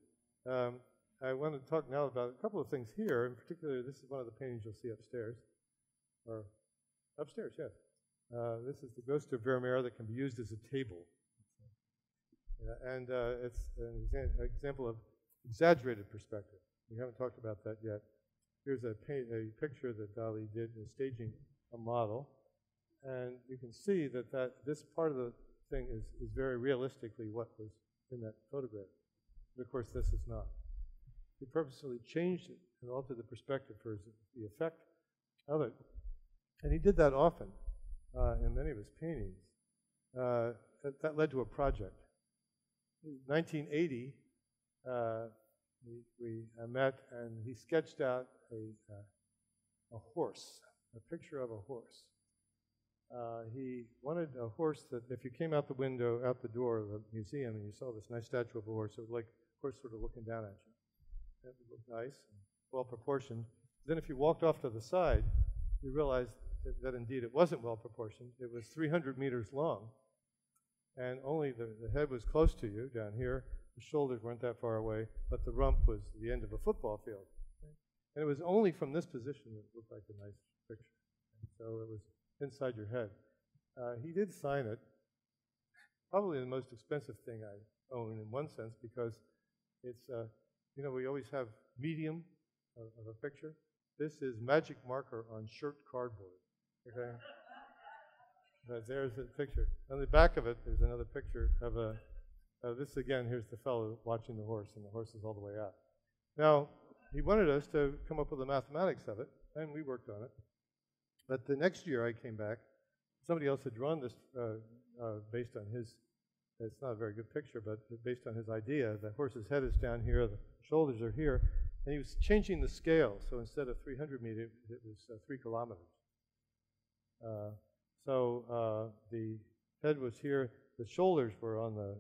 I want to talk now about a couple of things here. In particular, this is one of the paintings you'll see upstairs. Or upstairs, yes. This is the Ghost of Veromira that can be used as a table. And it's an example of exaggerated perspective. We haven't talked about that yet. Here's a picture that Dalí did staging a model. And you can see that this part of the thing is very realistically what was in that photograph. But of course, this is not. He purposely changed it and altered the perspective for the effect of it. And he did that often in many of his paintings. That led to a project. 1980, we met, and he sketched out a horse, a picture of a horse. He wanted a horse that if you came out the window, out the door of the museum, and you saw this nice statue of a horse, it would like a horse sort of looking down at you. That would look nice and well proportioned. Then if you walked off to the side, you realized that indeed it wasn't well proportioned. It was 300 meters long, and only the head was close to you down here. The shoulders weren't that far away, but the rump was the end of a football field. And it was only from this position that it looked like a nice picture. And so it was inside your head. He did sign it. Probably the most expensive thing I own in one sense, because it's, you know, we always have medium of a picture. This is magic marker on shirt cardboard. Okay? But there's the picture. On the back of it, there's another picture of this again. Here's the fellow watching the horse, and the horse is all the way out. Now, he wanted us to come up with the mathematics of it, and we worked on it. But the next year I came back, somebody else had drawn this based on his, it's not a very good picture, but based on his idea. The horse's head is down here, the shoulders are here, and he was changing the scale. So instead of 300 meters, it was 3 kilometers. The head was here, the shoulders were on the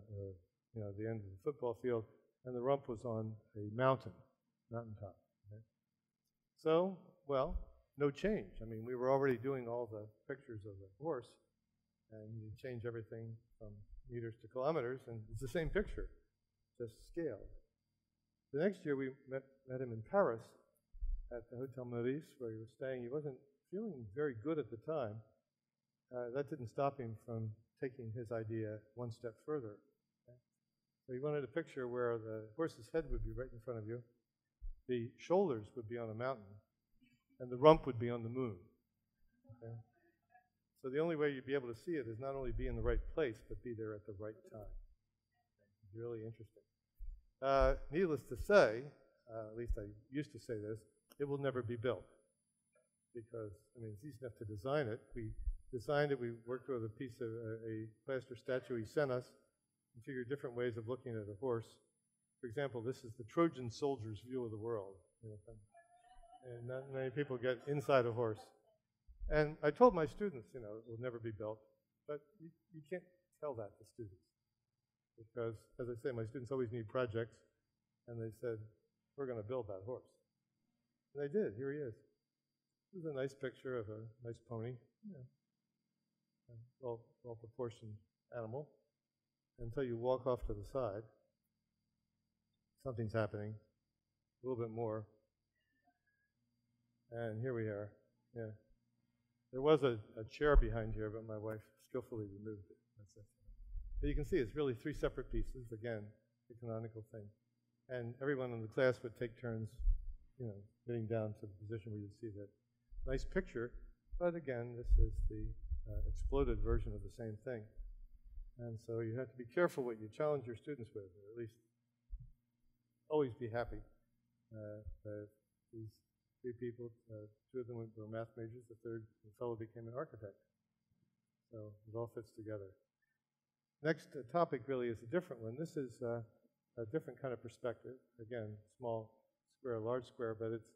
end of the football field, and the rump was on a mountaintop. Okay? So, well, no change. I mean, we were already doing all the pictures of the horse, and you change everything from meters to kilometers, and it's the same picture, just scaled. The next year we met him in Paris at the Hotel Maurice, where he was staying. He wasn't feeling very good at the time. That didn't stop him from taking his idea one step further. Okay? So he wanted a picture where the horse's head would be right in front of you, the shoulders would be on a mountain, and the rump would be on the moon. Okay? So the only way you'd be able to see it is not only be in the right place, but be there at the right time. It's really interesting. Needless to say, at least I used to say this, it will never be built. Because, I mean, it's easy enough to design it. We designed it, we worked with a piece of a plaster statue he sent us, and figured different ways of looking at a horse. For example, this is the Trojan soldier's view of the world. You know, and not many people get inside a horse. And I told my students, you know, it will never be built, but you can't tell that to students. Because, as I say, my students always need projects, and they said, we're going to build that horse. And they did. Here he is. This is a nice picture of a nice pony, a well-proportioned animal. Until you walk off to the side, something's happening, a little bit more. And here we are. Yeah. There was a chair behind here, but my wife skillfully removed it. That's it. But you can see it's really 3 separate pieces, again, the canonical thing. And everyone in the class would take turns, you know, getting down to the position where you'd see that nice picture. But again, this is the exploded version of the same thing. And so you have to be careful what you challenge your students with, or at least always be happy. These 3 people, 2 of them were math majors, the third fellow became an architect. So it all fits together. Next topic really is a different one. This is a different kind of perspective. Again, small square, large square, but it's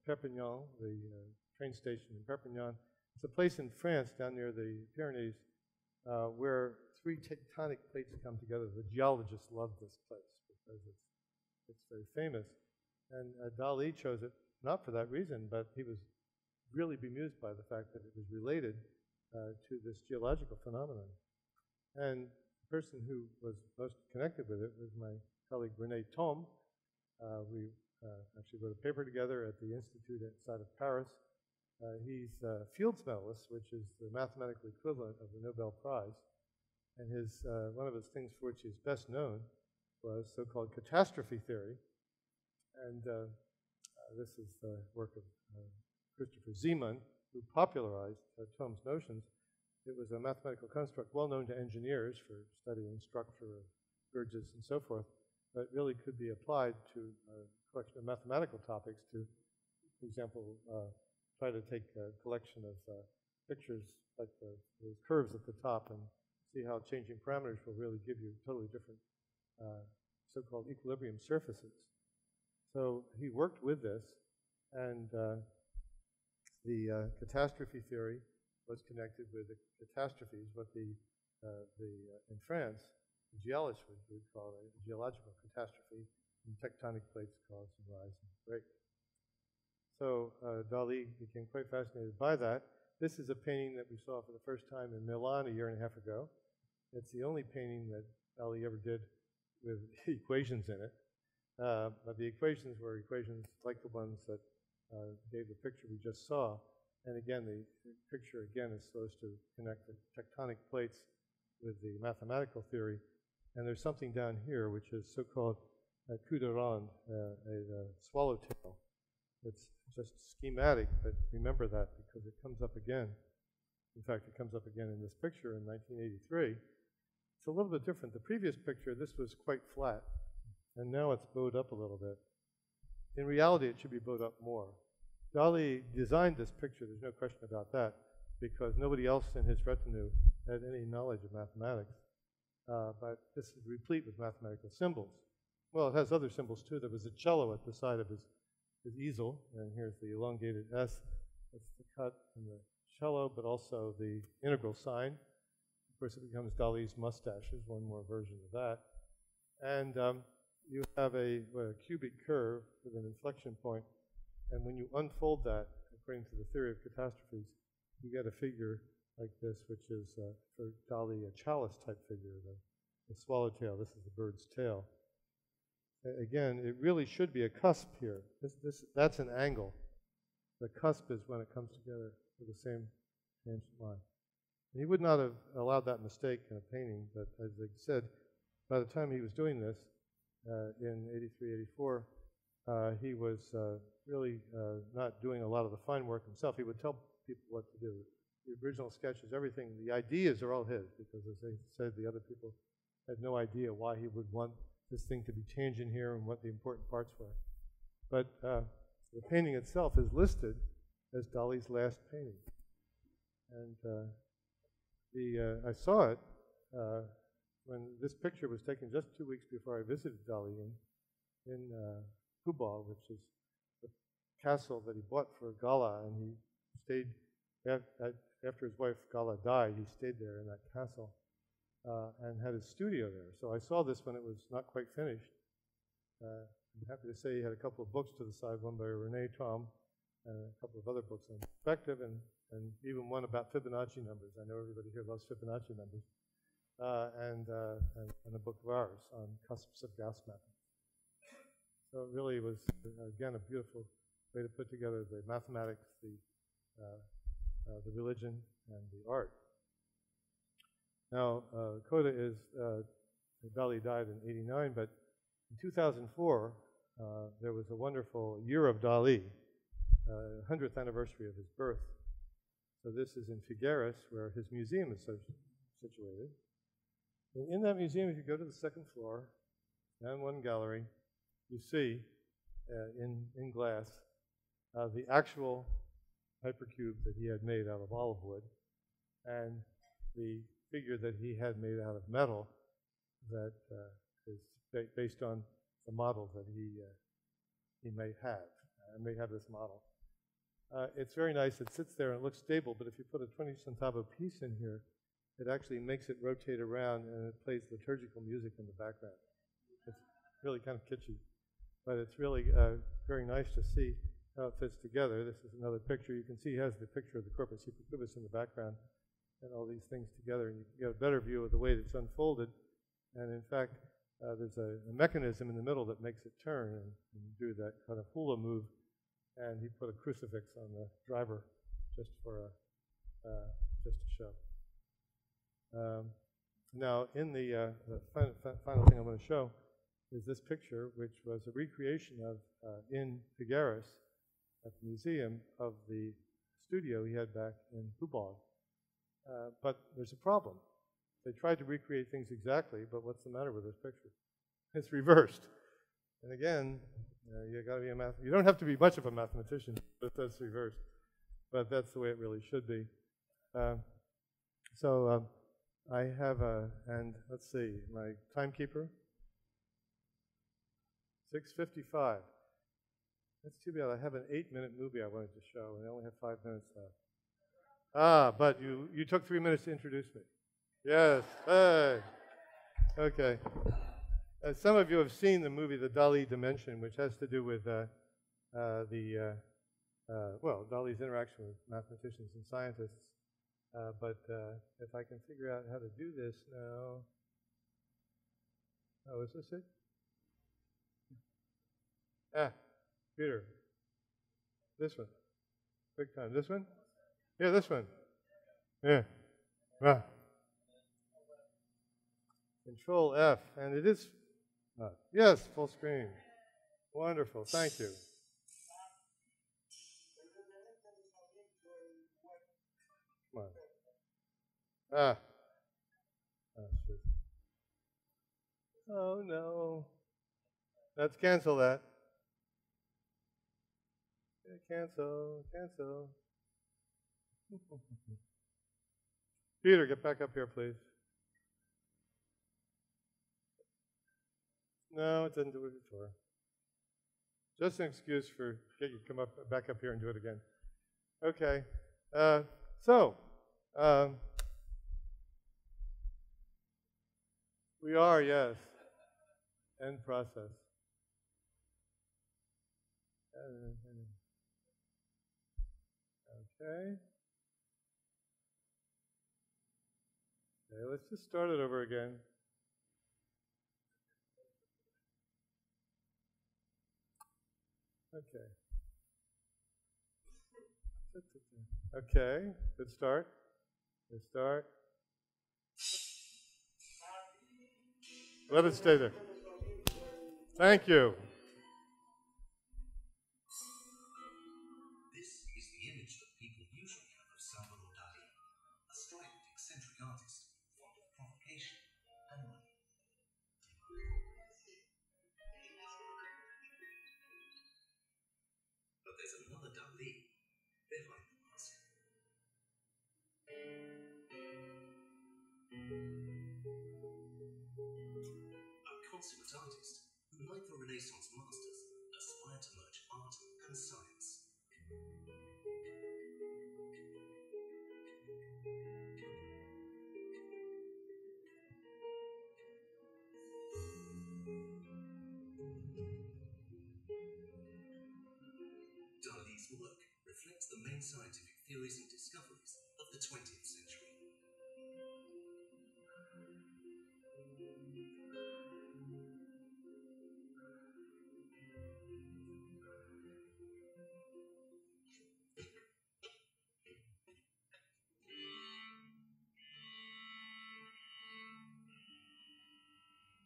Perpignan, the train station in Perpignan. It's a place in France down near the Pyrenees where 3 tectonic plates come together. The geologists love this place because it's very famous. And Dalí chose it not for that reason, but he was really bemused by the fact that it was related to this geological phenomenon. And the person who was most connected with it was my colleague René Thom. We actually wrote a paper together at the Institute outside of Paris. He's a Fields Medalist, which is the mathematical equivalent of the Nobel Prize. And one of his things for which he's best known was so-called Catastrophe Theory. And this is the work of Christopher Zeeman, who popularized Thom's notions. It was a mathematical construct well known to engineers for studying structure of bridges and so forth, but really could be applied to a collection of mathematical topics to, for example, try to take a collection of pictures like those curves at the top and see how changing parameters will really give you totally different so-called equilibrium surfaces. So he worked with this, and the catastrophe theory was connected with the catastrophes, what in France, the geologists would call a geological catastrophe, and tectonic plates cause and rise and break. So Dalí became quite fascinated by that. This is a painting that we saw for the first time in Milan a year and a half ago. It's the only painting that Dalí ever did with equations in it. But the equations were equations like the ones that gave the picture we just saw. And again, the picture again is supposed to connect the tectonic plates with the mathematical theory. And there's something down here which is so-called Kudaran, a swallowtail. It's just schematic, but remember that because it comes up again. In fact, it comes up again in this picture in 1983. It's a little bit different. The previous picture, this was quite flat, and now it's bowed up a little bit. In reality, it should be bowed up more. Dalí designed this picture, there's no question about that, because nobody else in his retinue had any knowledge of mathematics. But this is replete with mathematical symbols. Well, it has other symbols too. There was a cello at the side of his easel, and here's the elongated S. That's the cut in the cello, but also the integral sign. Of course, it becomes Dalí's mustaches, one more version of that. And you have a cubic curve with an inflection point, and when you unfold that, according to the theory of catastrophes, you get a figure like this, which is, for Dalí, a chalice-type figure, the swallowtail. This is the bird's tail. Again, it really should be a cusp here. That's an angle. The cusp is when it comes together with the same tangent line. And he would not have allowed that mistake in a painting, but as I said, by the time he was doing this, in 83, 84, he was really not doing a lot of the fine work himself. He would tell people what to do. The original sketches, everything, the ideas are all his, because as they said, the other people had no idea why he would want this thing to be changing here and what the important parts were. But the painting itself is listed as Dalí's last painting. And I saw it when this picture was taken just 2 weeks before I visited Dalí in Kubal, which is the castle that he bought for Gala, and he stayed, after his wife Gala died, he stayed there in that castle. And had his studio there. So I saw this when it was not quite finished. I'm happy to say he had a couple of books to the side, one by René Thom, and a couple of other books on perspective, and even one about Fibonacci numbers. I know everybody here loves Fibonacci numbers. And a book of ours on cusps of gas mapping. So it really was, again, a beautiful way to put together the mathematics, the religion, and the art. Now, coda is, Dalí died in '89, but in 2004, there was a wonderful Year of Dalí, 100th anniversary of his birth. So this is in Figueres, where his museum is situated. And in that museum, if you go to the second floor, down one gallery, you see, in glass, the actual hypercube that he had made out of olive wood, and the figure that he had made out of metal that is based on the model that he may have. I may have this model. It's very nice. It sits there and it looks stable, but if you put a 20 centavo piece in here, it actually makes it rotate around and it plays liturgical music in the background. It's really kind of kitschy, but it's really very nice to see how it fits together. This is another picture. You can see he has the picture of the Corpus Hypercubus in the background, and all these things together, and you can get a better view of the way it's unfolded. And in fact, there's a mechanism in the middle that makes it turn and do that kind of hula move. And he put a crucifix on the driver just for just to show. Now, in the final thing I'm going to show is this picture, which was a recreation of in Figueres at the museum of the studio he had back in Kubal. But there's a problem. They tried to recreate things exactly, but what's the matter with this picture? It's reversed. And again, you got to be a you don't have to be much of a mathematician, but that's reversed. But that's the way it really should be. So I have and let's see, my timekeeper. 6:55. That's too bad. I have an 8-minute movie I wanted to show, and I only have 5 minutes left. Ah, but you took 3 minutes to introduce me. Yes. Hey. Okay. Some of you have seen the movie The Dali Dimension, which has to do with Dali's interaction with mathematicians and scientists. But if I can figure out how to do this now. Oh, is this it? Peter. This one. Quick time. This one? Yeah, this one. Yeah. Control F. And it is. Yes, full screen. Wonderful. Thank you. Come on. Oh, no. Let's cancel that. Cancel. Peter, get back up here, please. No, it didn't do it before. Just an excuse for get you to come back up here and do it again. Okay. We are, yes. End process. Okay. Okay, let's just start it over again. Okay. Okay, good start. Good start. Let it stay there. Thank you. This is the image that people usually have of Salvador Dali, a strident, eccentric artist, fond of provocation and money. But there's another Dalí behind the mask. A consummate artist who, like the Renaissance masters, aspired to merge art and science. Dalí's work reflects the main scientific theories and discoveries of the 20th century.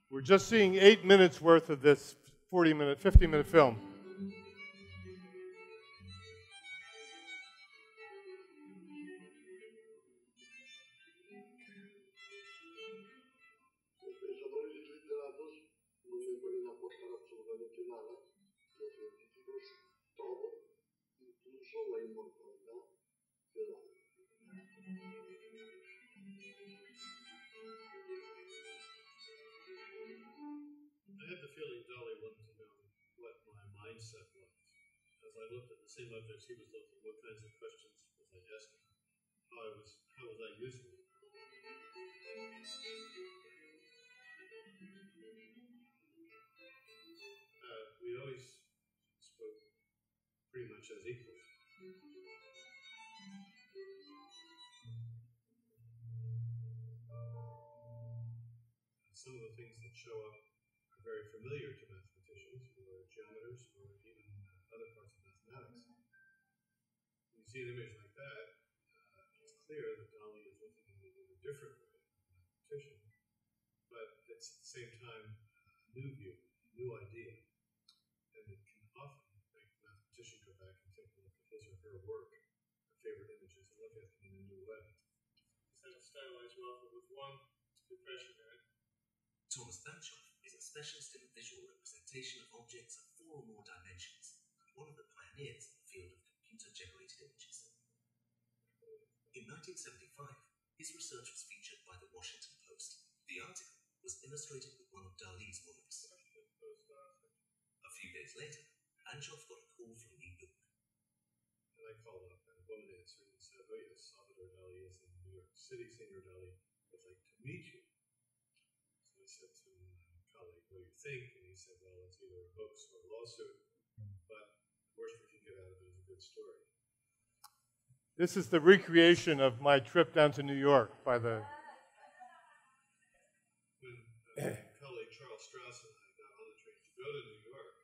We're just seeing 8 minutes worth of this 50-minute film. I had the feeling Dali wanted to know what my mindset was. As I looked at the same objects he was looking, what kinds of questions was I asking? How was I using it? We always spoke pretty much as equals. Some of the things that show up are very familiar to mathematicians or geometers or even other parts of mathematics. When you see an image like that, it's clear that Dali is looking at it in a different way than a mathematician, but it's at the same time a new view, a new idea, and it can often make a mathematician go back and take a look at his or her work, their favorite images, and look at them in a new way. Instead of stylized Raphael with one depression, right? Thomas Banchoff is a specialist in the visual representation of objects of 4 or more dimensions, and one of the pioneers in the field of computer-generated images. In 1975, His research was featured by the Washington Post. The article was illustrated with one of Dalí's works. A few days later, Banchov got a call from New York. And I called up, and a woman answered and said, "Oh yes, Salvador Dali is in New York City. Senor Dali would like to meet you." So I said to my colleague, "What do you think?" And he said, "Well, it's either a hoax or a lawsuit, but the worst we can get out of it is a good story." This is the recreation of my trip down to New York by the... When my colleague Charles Strauss and I got on the train to go to New York,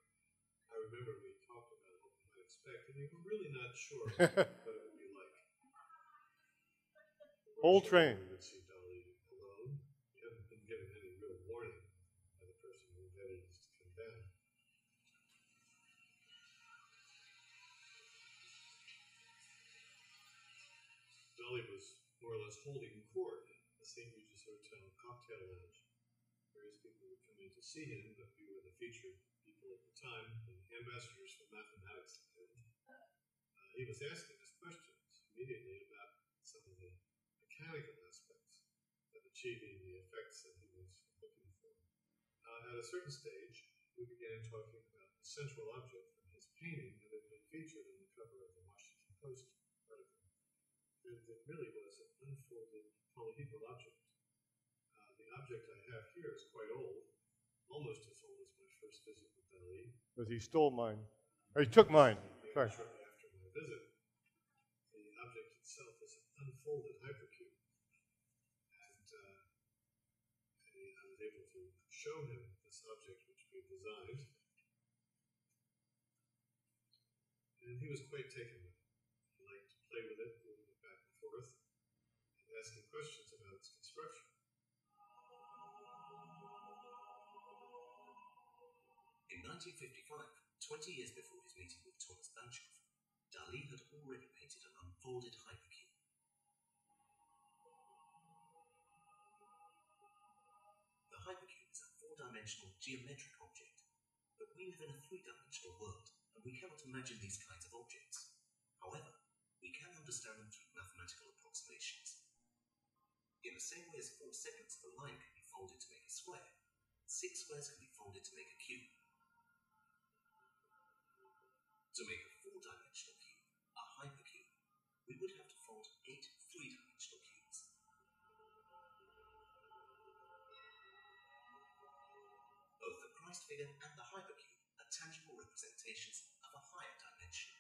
I remember we talked about what we might expect, and we were really not sure what it would be like. Whole train. We would see Dali alone. We haven't been given any real warning by the person who invited us to come down. Dali was more or less holding court at the St. Regis Hotel cocktail lounge. Various people would come in to see him, but we were the featured people at the time, the ambassadors for mathematics. He was asking us questions immediately about some of the mechanical aspects of achieving the effects that he was looking for. At a certain stage, we began talking about the central object from his painting that had been featured in the cover of the Washington Post article. And it really was an unfolded polyhedral object. The object I have here is quite old, almost as old as my first visit with Dali. Because he stole mine. Or he took mine. Sorry. Shortly after my visit, the object itself is an unfolded hypercube. And I was able to show him this object which we designed. And he was quite taken with it. He liked to play with it, moving it back and forth, and asking questions about its construction. In 1955, 20 years before his meeting with Thomas Banchoff, Dalí had already painted an unfolded hypercube. The hypercube is a four-dimensional geometric object, but we live in a three-dimensional world, and we cannot imagine these kinds of objects. However, we can understand them through mathematical approximations. In the same way as 4 segments of a line can be folded to make a square, 6 squares can be folded to make a cube. To make a 4-dimensional cube, a hypercube, we would have to fold 8 3-dimensional cubes. Both the Christ figure and the hypercube are tangible representations of a higher dimension.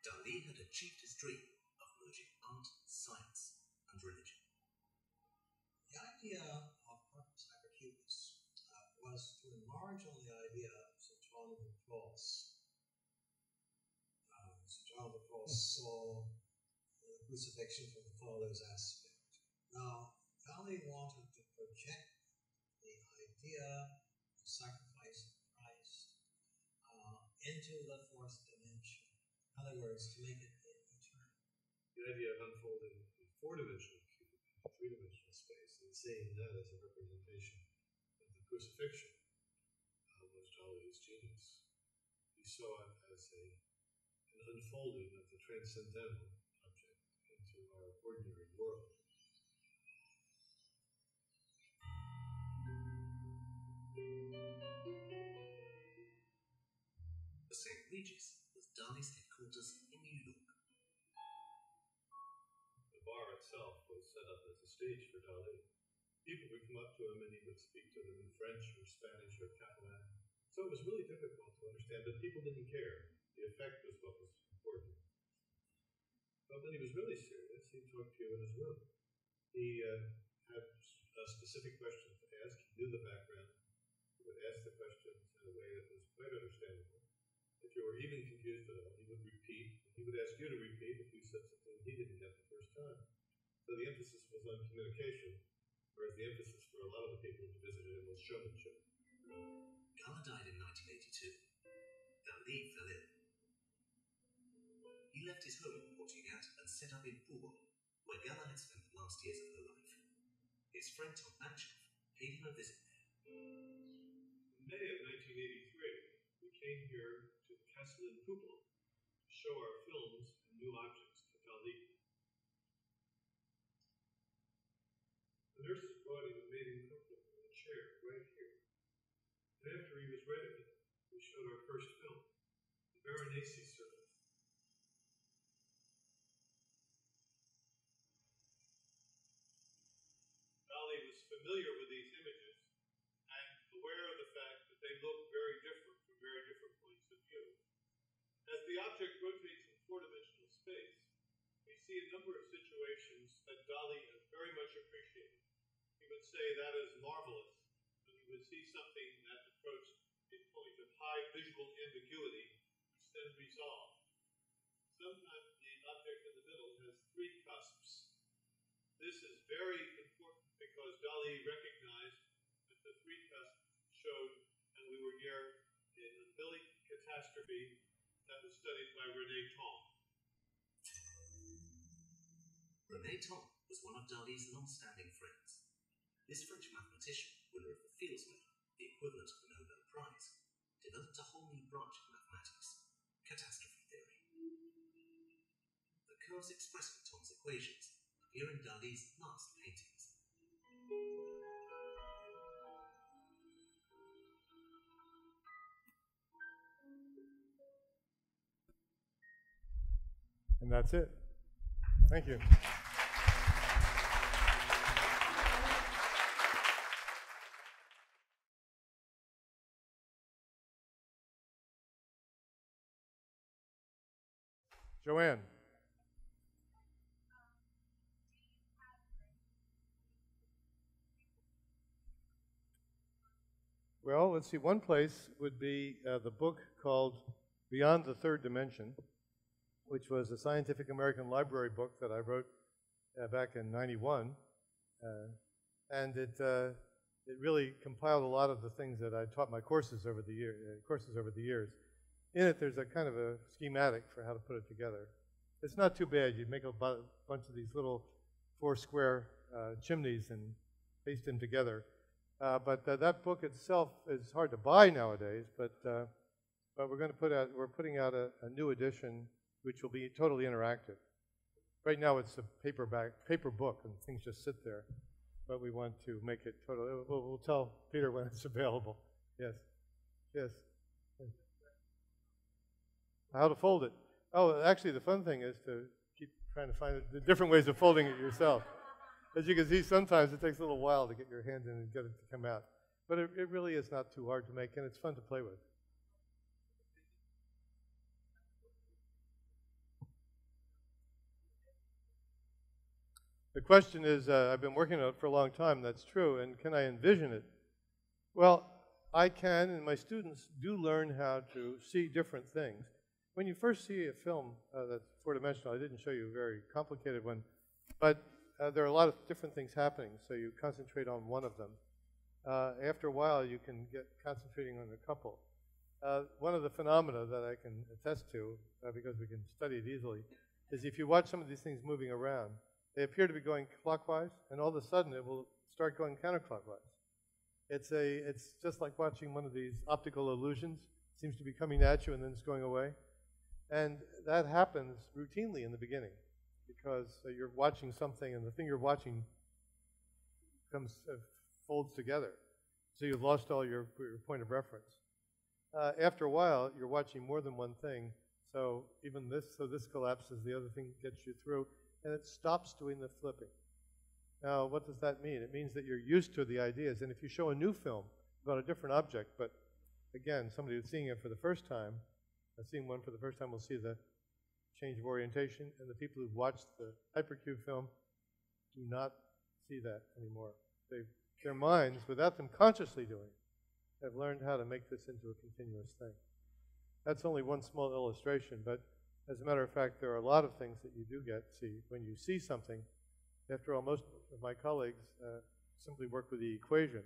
Dalí had achieved his dream of merging art, science, and religion. The idea of purpose hypercubes was to enlarge on the idea of St. John of the Cross. St. John of the Cross saw the crucifixion from the Father's aspect. Now, Dali wanted to project the idea of sacrifice of Christ into the 4th dimension. In other words, to make it eternal. The idea of unfolding a 4-dimensional cube in a 3-dimensional space and seeing that as a representation of the crucifixion was Dali's genius. He saw it as an unfolding of the transcendental object into our ordinary world. The St. Regis was Dalí's headquarters in New York. The bar itself was set up as a stage for Dalí. People would come up to him and he would speak to them in French or Spanish or Catalan. So it was really difficult to understand, but people didn't care. The effect was what was important. But when he was really serious, he'd talk to you in his room. He had specific questions to ask. He knew the background. He would ask the questions in a way that was quite understandable. If you were even confused at all, he would repeat. He would ask you to repeat if you said something he didn't get the first time. So the emphasis was on communication, whereas the emphasis for a lot of the people who visited him was showmanship. Gala died in 1982. Dalí fell ill. He left his home in Portugal and set up in Puro, where Gala had spent the last years of her life. His friend Tom Banchoff paid him a visit there. In May of 1983, we came here to the castle in Pupil to show our films and new objects to Dalí. nurse's body that made him comfortable in a chair right here. And after he was ready, we showed our first film, the Veronese Circle. Dali was familiar with these images and aware of the fact that they look very different from very different points of view. As the object rotates in four-dimensional space, we see a number of situations that Dali very much appreciated. He would say that is marvelous, and he would see something that approached a point of high visual ambiguity, which then resolved. Sometimes the object in the middle has three cusps. This is very important because Dali recognized that the three cusps showed, and we were here in the Billy Catastrophe that was studied by René Thom. René Thom was one of Dali's long-standing friends. This French mathematician, winner of the Fields Medal, the equivalent of the Nobel Prize, developed a whole new branch of mathematics, Catastrophe Theory. The curves expressing Thom's equations appear in Dali's last paintings. And that's it. Thank you. Joanne. Well, let's see. One place would be the book called Beyond the Third Dimension, which was a Scientific American Library book that I wrote back in '91, and it really compiled a lot of the things that I taught my courses over the years. In it, there's a kind of a schematic for how to put it together. It's not too bad. You make a bunch of these little 4 square chimneys and paste them together. But that book itself is hard to buy nowadays. But we're putting out a new edition, which will be totally interactive. Right now, it's a paper book, and things just sit there. But we want to make it totally. We'll tell Peter when it's available. Yes. Yes. How to fold it. Oh, actually, the fun thing is to keep trying to find the different ways of folding it yourself. As you can see, sometimes it takes a little while to get your hand in and get it to come out. But it really is not too hard to make, and it's fun to play with. The question is, I've been working on it for a long time, that's true, and can I envision it? Well, I can, and my students do learn how to see different things. When you first see a film that's four-dimensional, I didn't show you a very complicated one, but there are a lot of different things happening, so you concentrate on one of them. After a while, you can get concentrating on a couple. One of the phenomena that I can attest to, because we can study it easily, is if you watch some of these things moving around, they appear to be going clockwise, and all of a sudden it will start going counterclockwise. It's just like watching one of these optical illusions. It seems to be coming at you and then it's going away. And that happens routinely in the beginning because you're watching something and the thing you're watching folds together. So you've lost all your point of reference. After a while, you're watching more than one thing. So even this collapses, the other thing gets you through, and it stops doing the flipping. Now, what does that mean? It means that you're used to the ideas. And if you show a new film about a different object, but again, somebody who's seeing it for the first time, seeing one for the first time will see the change of orientation, and the people who've watched the Hypercube film do not see that anymore. Their minds, without them consciously doing it, have learned how to make this into a continuous thing. That's only one small illustration, but as a matter of fact, there are a lot of things that you do see. When you see something, after all, most of my colleagues simply work with the equation.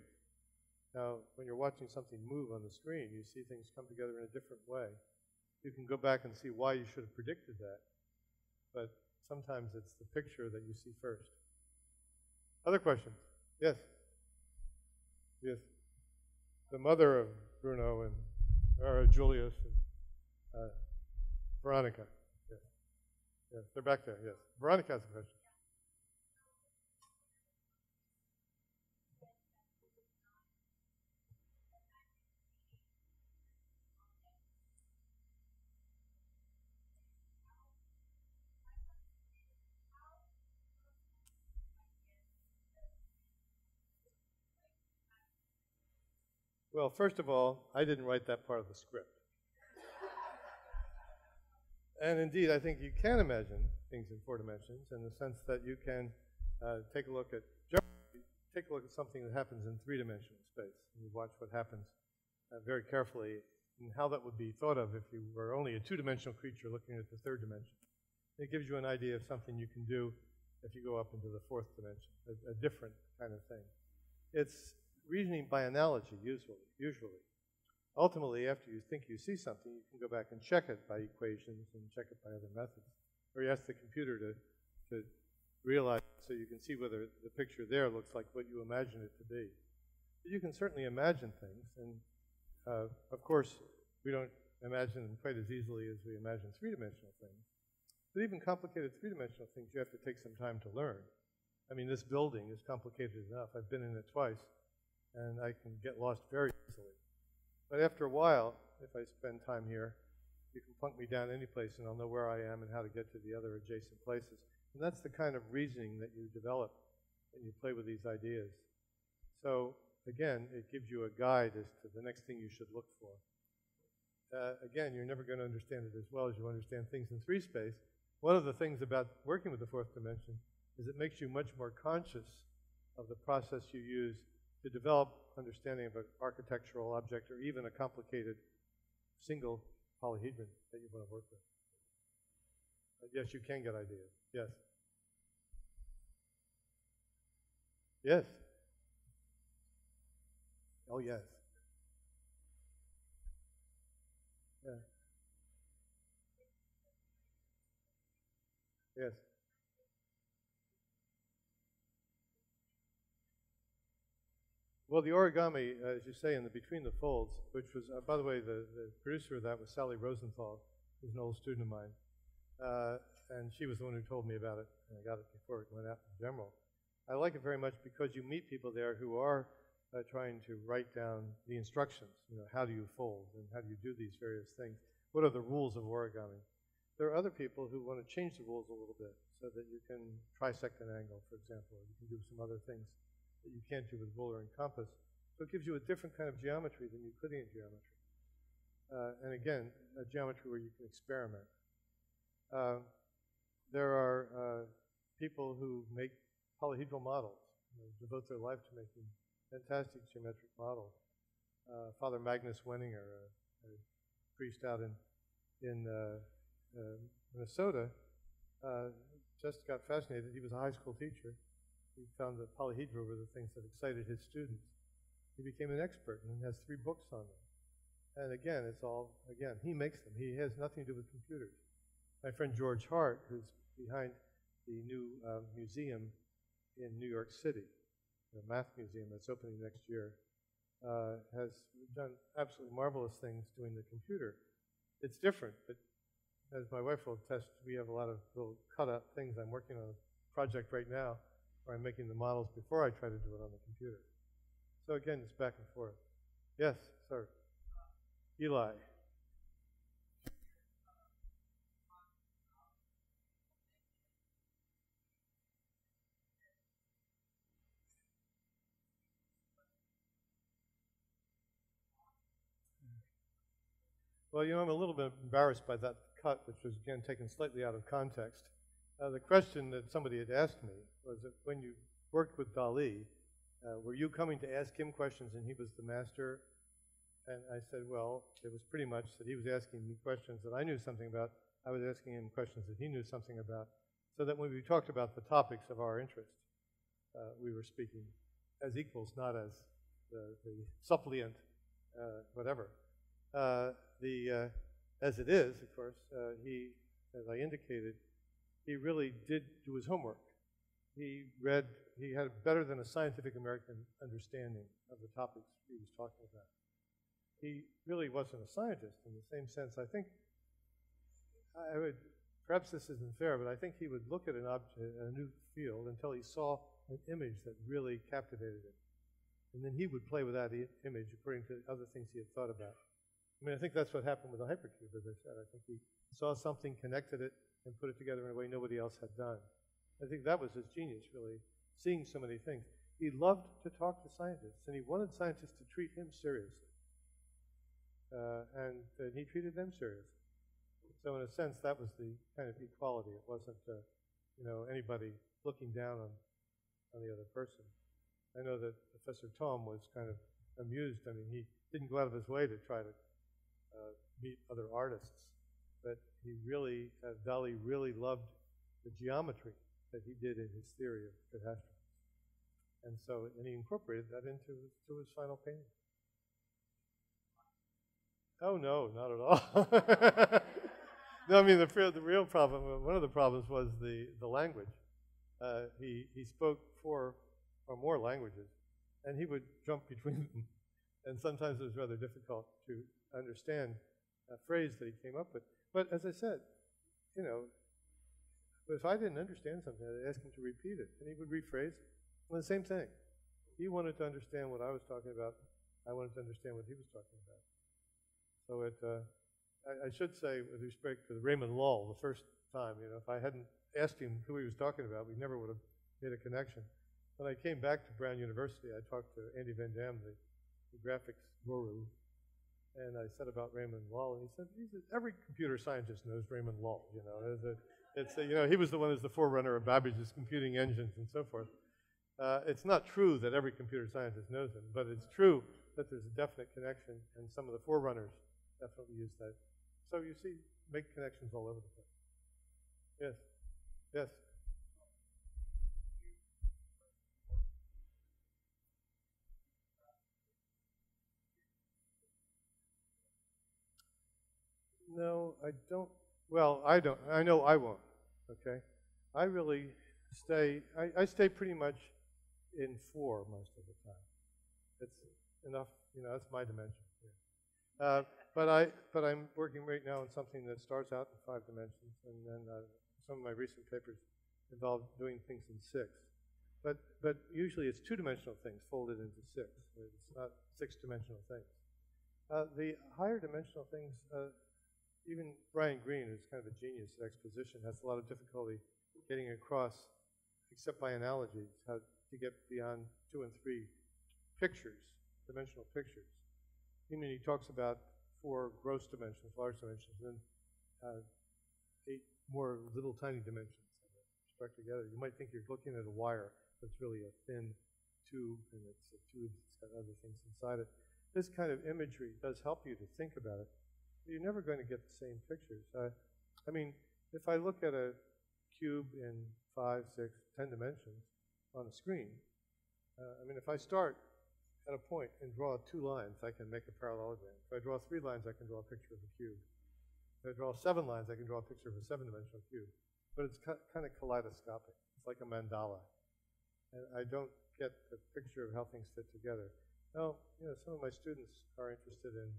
Now, when you're watching something move on the screen, you see things come together in a different way. You can go back and see why you should have predicted that, but sometimes it's the picture that you see first. Other questions? Yes? Yes. The mother of Bruno and Julius and Veronica. Yes. Yes, they're back there, yes. Veronica has a question. Well, first of all, I didn't write that part of the script. And indeed, I think you can imagine things in 4 dimensions in the sense that you can take a look at something that happens in 3-dimensional space. And you watch what happens very carefully and how that would be thought of if you were only a 2-dimensional creature looking at the 3rd dimension. It gives you an idea of something you can do if you go up into the 4th dimension, a different kind of thing. It's reasoning by analogy, usually. Ultimately, after you think you see something, you can go back and check it by equations and check it by other methods. Or you ask the computer to realize so you can see whether the picture there looks like what you imagine it to be. But you can certainly imagine things, and of course, we don't imagine them quite as easily as we imagine 3-dimensional things. But even complicated 3-dimensional things, you have to take some time to learn. I mean, this building is complicated enough. I've been in it twice, and I can get lost very easily. But after a while, if I spend time here, you can plunk me down any place and I'll know where I am and how to get to the other adjacent places. And that's the kind of reasoning that you develop when you play with these ideas. So again, it gives you a guide as to the next thing you should look for. Again, you're never going to understand it as well as you understand things in 3 space. One of the things about working with the 4th dimension is it makes you much more conscious of the process you use to develop understanding of an architectural object or even a complicated single polyhedron that you want to work with. Yes, you can get ideas. Yes. Yes. Oh, yes. Yeah. Yes. Well, the origami, as you say, in the Between the Folds, which was, by the way, the producer of that was Sally Rosenthal, who's an old student of mine. And she was the one who told me about it, and I got it before it went out in general. I like it very much because you meet people there who are trying to write down the instructions. You know, how do you fold, and how do you do these various things? What are the rules of origami? There are other people who want to change the rules a little bit so that you can trisect an angle, for example, or you can do some other things that you can't do with ruler and compass. So it gives you a different kind of geometry than Euclidean geometry. And again, a geometry where you can experiment. There are people who make polyhedral models, devote their life to making fantastic geometric models. Father Magnus Wenninger, a priest out in Minnesota, just got fascinated. He was a high school teacher. He found that polyhedra were the things that excited his students. He became an expert and has 3 books on them. And again, it's all, he makes them. He has nothing to do with computers. My friend George Hart, who's behind the new museum in New York City, the math museum that's opening next year, has done absolutely marvelous things doing the computer. It's different, but as my wife will attest, we have a lot of little cut-up things. I'm working on a project right now where I'm making the models before I try to do it on the computer. So again, it's back and forth. Yes, sir. Eli. Well, you know, I'm a little bit embarrassed by that cut, which was, again, taken slightly out of context. The question that somebody had asked me was that when you worked with Dalí, were you coming to ask him questions and he was the master? And I said, well, it was pretty much that he was asking me questions that I knew something about. I was asking him questions that he knew something about, so that when we talked about the topics of our interest, we were speaking as equals, not as the suppliant, whatever. As it is, of course, he, as I indicated, he really did do his homework. He had better than a Scientific American understanding of the topics he was talking about. He really wasn't a scientist in the same sense. I think I would, perhaps this isn't fair, but I think he would look at an object, a new field, until he saw an image that really captivated him. And then he would play with that image according to other things he had thought about. I mean, I think that's what happened with the Hypercube, as I said. I think he saw something, connected it, and put it together in a way nobody else had done. I think that was his genius, really, seeing so many things. he loved to talk to scientists, and he wanted scientists to treat him seriously. And he treated them seriously. So in a sense, that was the kind of equality. It wasn't, anybody looking down on the other person. I know that Professor Tom was kind of amused. I mean, he didn't go out of his way to try to meet other artists, but Dali really loved the geometry that he did in his theory of catastrophe. And he incorporated that into his final painting. Oh, no, not at all. No, I mean, the real problem, one of the problems was the language. He spoke 4 or more languages, and he would jump between them. And sometimes it was rather difficult to understand a phrase that he came up with. But as I said, if I didn't understand something, I'd ask him to repeat it, and he would rephrase it. Well, the same thing. He wanted to understand what I was talking about. I wanted to understand what he was talking about. So I should say, with respect to the Raymond Law, the first time, if I hadn't asked him who he was talking about, we never would have made a connection. When I came back to Brown University, I talked to Andy Van Dam, the graphics guru, and I said about Raymond Law, and he said, every computer scientist knows Raymond Law. He was the one who's the forerunner of Babbage's computing engines and so forth. It's not true that every computer scientist knows him, but it's true that there's a definite connection, and some of the forerunners definitely use that. So you see, make connections all over the place. Yes. Yes. No, I don't. Well, I don't. I know I won't. Okay. I really stay. I stay pretty much in 4 most of the time. It's enough. That's my dimension. Yeah. But I'm working right now on something that starts out in 5 dimensions, and then some of my recent papers involve doing things in 6. But usually it's 2-dimensional things folded into 6. It's not 6-dimensional things. The higher dimensional things. Even Brian Greene, who's kind of a genius at exposition, has a lot of difficulty getting across, except by analogies, how to get beyond 2 and 3 pictures, dimensional pictures. He talks about 4 gross dimensions, large dimensions, and then 8 more little tiny dimensions stuck together. You might think you're looking at a wire, but it's really a thin tube, and it's a tube that's got other things inside it. This kind of imagery does help you to think about it. You're never going to get the same pictures. I mean, if I look at a cube in 5, 6, 10 dimensions on a screen, if I start at a point and draw 2 lines, I can make a parallelogram. If I draw 3 lines, I can draw a picture of a cube. If I draw 7 lines, I can draw a picture of a 7-dimensional cube. But it's kind of kaleidoscopic. It's like a mandala. And I don't get the picture of how things fit together. Now, some of my students are interested in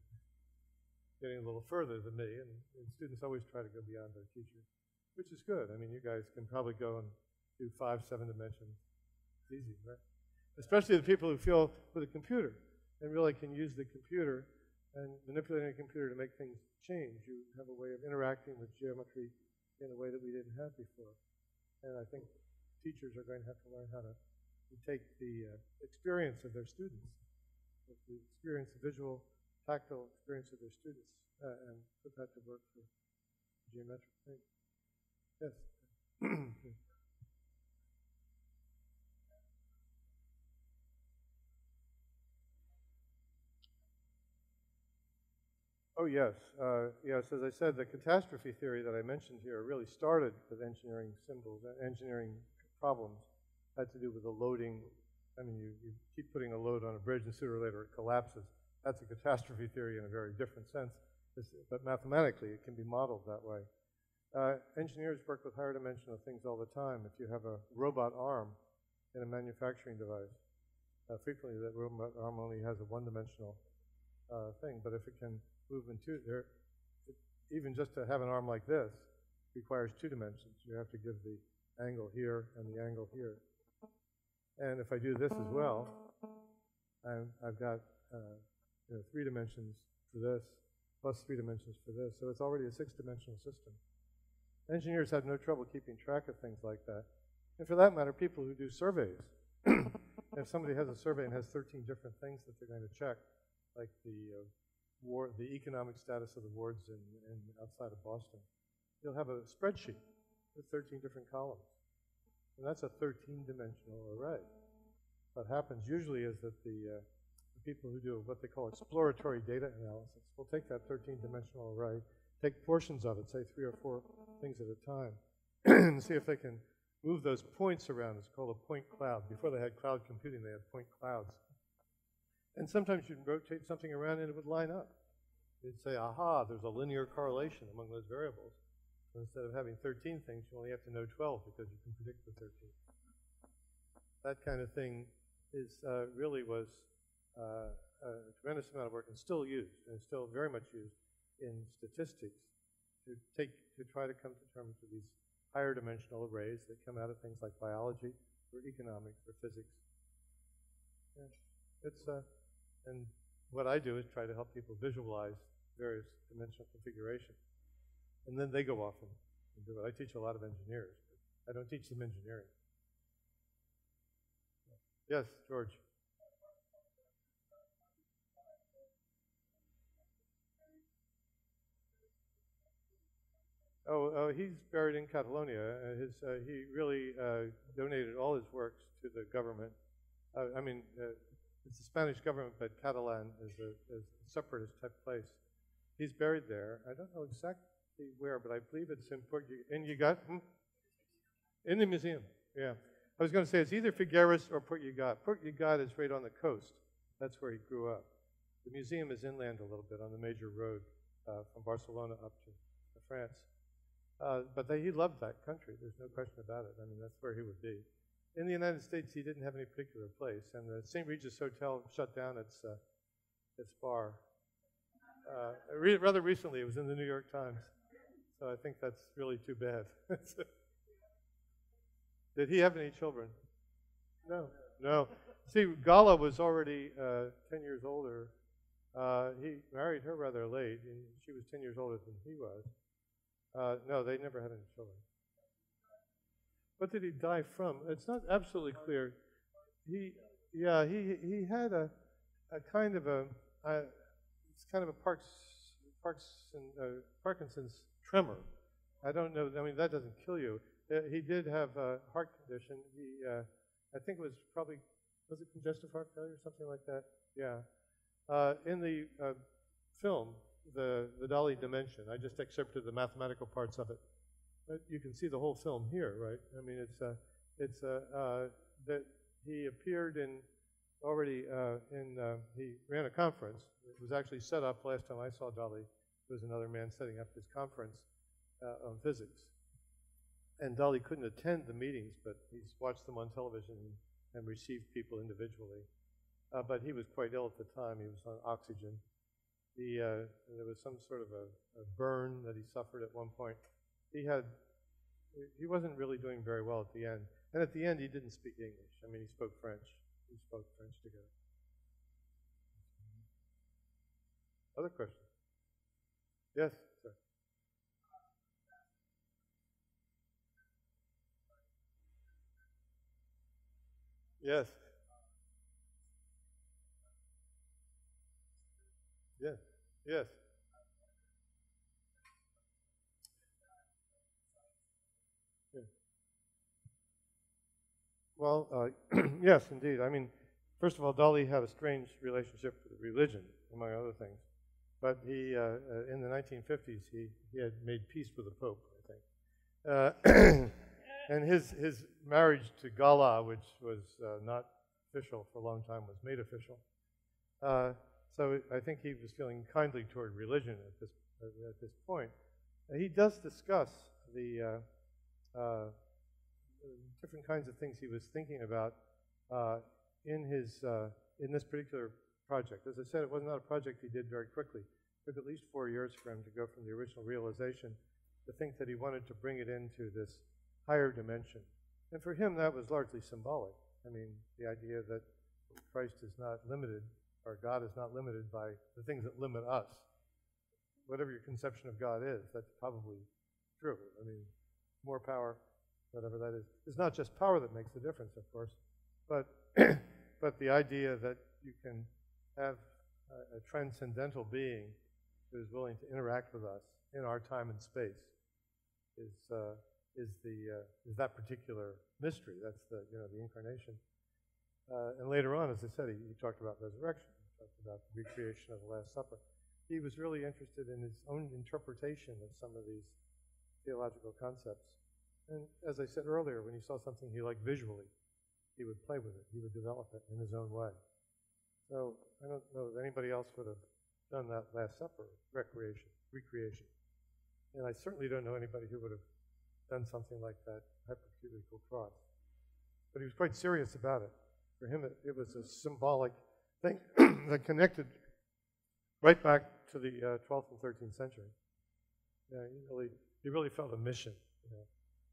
getting a little further than me, and students always try to go beyond their teacher, which is good. I mean, you guys can probably go and do 5, 7 dimensions. It's easy, right? Especially the people who feel with a computer and really can use the computer and manipulating a computer to make things change. You have a way of interacting with geometry in a way that we didn't have before. And I think teachers are going to have to learn how to take the experience of their students, the experience, the visual, tactile experience of their students, and put that to work for geometric things. Yes. Oh, yes. Yes, as I said, the catastrophe theory that I mentioned here really started with engineering symbols, engineering problems. Had to do with the loading. I mean, you keep putting a load on a bridge, and sooner or later it collapses. That's a catastrophe theory in a very different sense. But mathematically, it can be modeled that way. Engineers work with higher dimensional things all the time. If you have a robot arm in a manufacturing device, frequently that robot arm only has a 1-dimensional thing. But if it can move in 2, even just to have an arm like this requires 2 dimensions. You have to give the angle here and the angle here. And if I do this as well, I've got 3 dimensions for this, plus 3 dimensions for this. So it's already a 6-dimensional system. Engineers have no trouble keeping track of things like that. And for that matter, people who do surveys if somebody has a survey and has 13 different things that they're going to check, like the economic status of the wards in outside of Boston, you'll have a spreadsheet with 13 different columns. And that's a 13-dimensional array. What happens usually is that the people who do what they call exploratory data analysis will take that 13-dimensional array, take portions of it, say 3 or 4 things at a time, and see if they can move those points around. It's called a point cloud. Before they had cloud computing, they had point clouds. And sometimes you'd rotate something around and it would line up. You'd say, aha, there's a linear correlation among those variables. So instead of having 13 things, you only have to know 12 because you can predict the 13. That kind of thing is really was a tremendous amount of work and still used, and still very much used in statistics to try to come to terms with these higher dimensional arrays that come out of things like biology or economics or physics. Yeah. It's and what I do is try to help people visualize various dimensional configurations, and then they go off and do it. I teach a lot of engineers, but I don't teach them engineering. Yes, George. Oh, he's buried in Catalonia. He really donated all his works to the government. It's the Spanish government, but Catalan is a separatist type place. He's buried there. I don't know exactly where, but I believe it's in in the museum. Yeah, I was going to say it's either Figueres or Port Ugat. Port Ugat is right on the coast. That's where he grew up. The museum is inland a little bit on the major road from Barcelona up to France. But he loved that country. There's no question about it. I mean, that's where he would be. In the United States, he didn't have any particular place, and the St. Regis Hotel shut down its bar. Rather recently, it was in the New York Times, so I think that's really too bad. Did he have any children? No. See, Gala was already 10 years older. He married her rather late, and she was 10 years older than he was. No, they never had any children. What did he die from? It's not absolutely clear. He had a kind of Parkinson's tremor. I don't know. I mean, that doesn't kill you. He did have a heart condition. I think it was it congestive heart failure or something like that? Yeah. In the film, the Dali Dimension, I just excerpted the mathematical parts of it. But you can see the whole film here, right? I mean, it's that he appeared he ran a conference. It was actually set up last time I saw Dali. There was another man setting up his conference on physics. And Dali couldn't attend the meetings, but he's watched them on television and received people individually. But he was quite ill at the time. He was on oxygen. There was some sort of a burn that he suffered at one point. He wasn't really doing very well at the end. And at the end, he didn't speak English. I mean, he spoke French. We spoke French together. Other questions? Yes, sir. Yes. Yes. Yes. Well, yes, indeed. I mean, first of all, Dali had a strange relationship with religion, among other things. But he, in the 1950s, he had made peace with the Pope, I think. And his marriage to Gala, which was not official for a long time, was made official. So I think he was feeling kindly toward religion at this point. He does discuss the different kinds of things he was thinking about in this particular project. As I said, it was not a project he did very quickly. It took at least 4 years for him to go from the original realization to think that he wanted to bring it into this higher dimension. And for him, that was largely symbolic. I mean, the idea that Christ is not limited, or God is not limited by the things that limit us. Whatever your conception of God is, that's probably true. I mean, more power, whatever that is. It's not just power that makes the difference, of course, but but the idea that you can have a transcendental being who is willing to interact with us in our time and space is that particular mystery. That's the incarnation. And later on, as I said, he talked about resurrection. He talked about the recreation of the Last Supper. He was really interested in his own interpretation of some of these theological concepts. And as I said earlier, when he saw something he liked visually, he would play with it. He would develop it in his own way. So I don't know that anybody else would have done that Last Supper recreation. And I certainly don't know anybody who would have done something like that hypercubical cross. But he was quite serious about it. For him, it was a symbolic thing that connected right back to the 12th and 13th century. Yeah, he really felt a mission.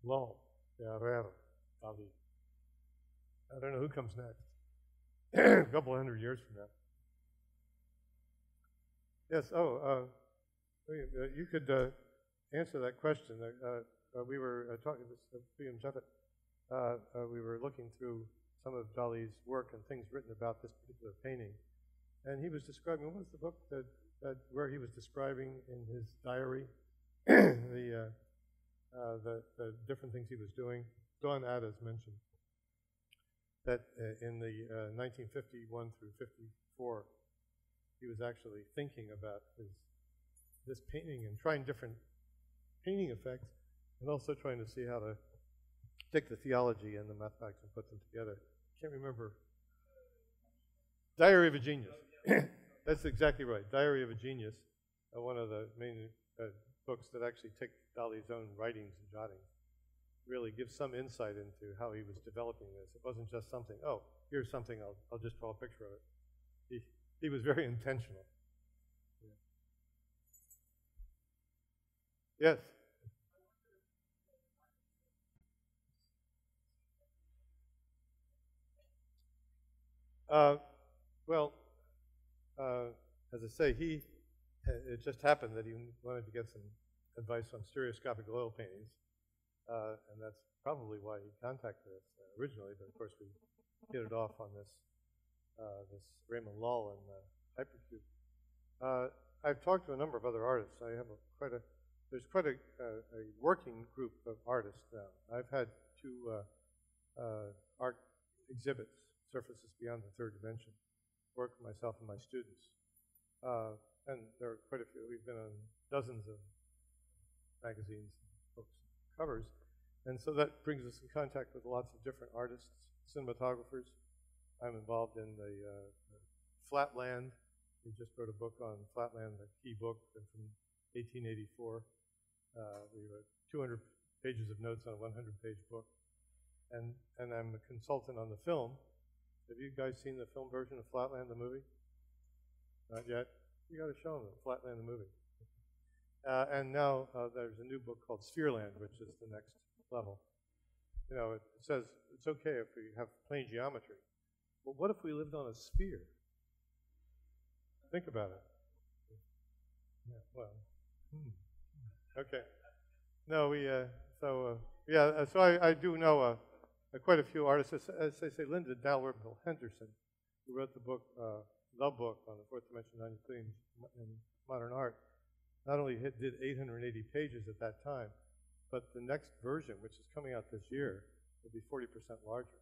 Law, Raphael, Dali. I don't know who comes next. A couple hundred years from now. Yes. You could answer that question. We were talking to William Jeffett. We were looking through some of Dali's work and things written about this particular painting, and he was describing. What was the book where he was describing in his diary the different things he was doing? Don Adas mentioned that in the 1951 through 54, he was actually thinking about this painting and trying different painting effects, and also trying to see how to take the theology and the mathematics and put them together. I can't remember. Diary of a Genius. That's exactly right. Diary of a Genius, one of the main books that actually take Dali's own writings and jottings, really gives some insight into how he was developing this. It wasn't just something, oh, here's something, I'll just draw a picture of it. He was very intentional. Yeah. Yes? As I say, it just happened that he wanted to get some advice on stereoscopic oil paintings, and that's probably why he contacted us originally, but of course we hit it off on this Raymond Law and Hypercube. I've talked to a number of other artists. I have there's quite a working group of artists now. I've had 2 art exhibits, Surfaces Beyond the Third Dimension, work for myself and my students. And there are quite a few. We've been on dozens of magazines, books, covers. And so that brings us in contact with lots of different artists, cinematographers. I'm involved in the Flatland. We just wrote a book on Flatland, the key book from 1884. We wrote 200 pages of notes on a 100-page book. And I'm a consultant on the film. Have you guys seen the film version of Flatland, the movie? Not yet? You got to show them Flatland, the movie. And now there's a new book called Sphereland, which is the next level. It says it's okay if we have plane geometry. But what if we lived on a sphere? Think about it. Yeah, well, okay. No, so I do know quite a few artists. As I say, Linda Dalrymple Henderson, who wrote the book, The Book on the Fourth Dimension in Modern Art, not only did 880 pages at that time, but the next version, which is coming out this year, will be 40% larger,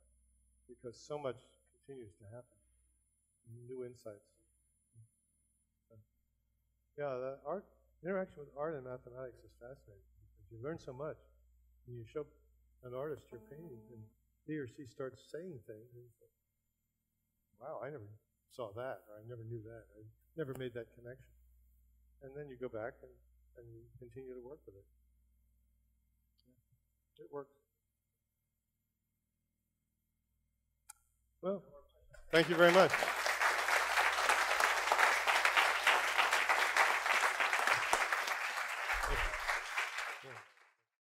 because so much continues to happen. New insights. Yeah, the interaction with art and mathematics is fascinating, because you learn so much. When you show an artist your painting, and he or she starts saying things, and you say, wow, I never saw that, or I never knew that, I never made that connection. And then you go back and you continue to work with it. It works. Well, thank you very much.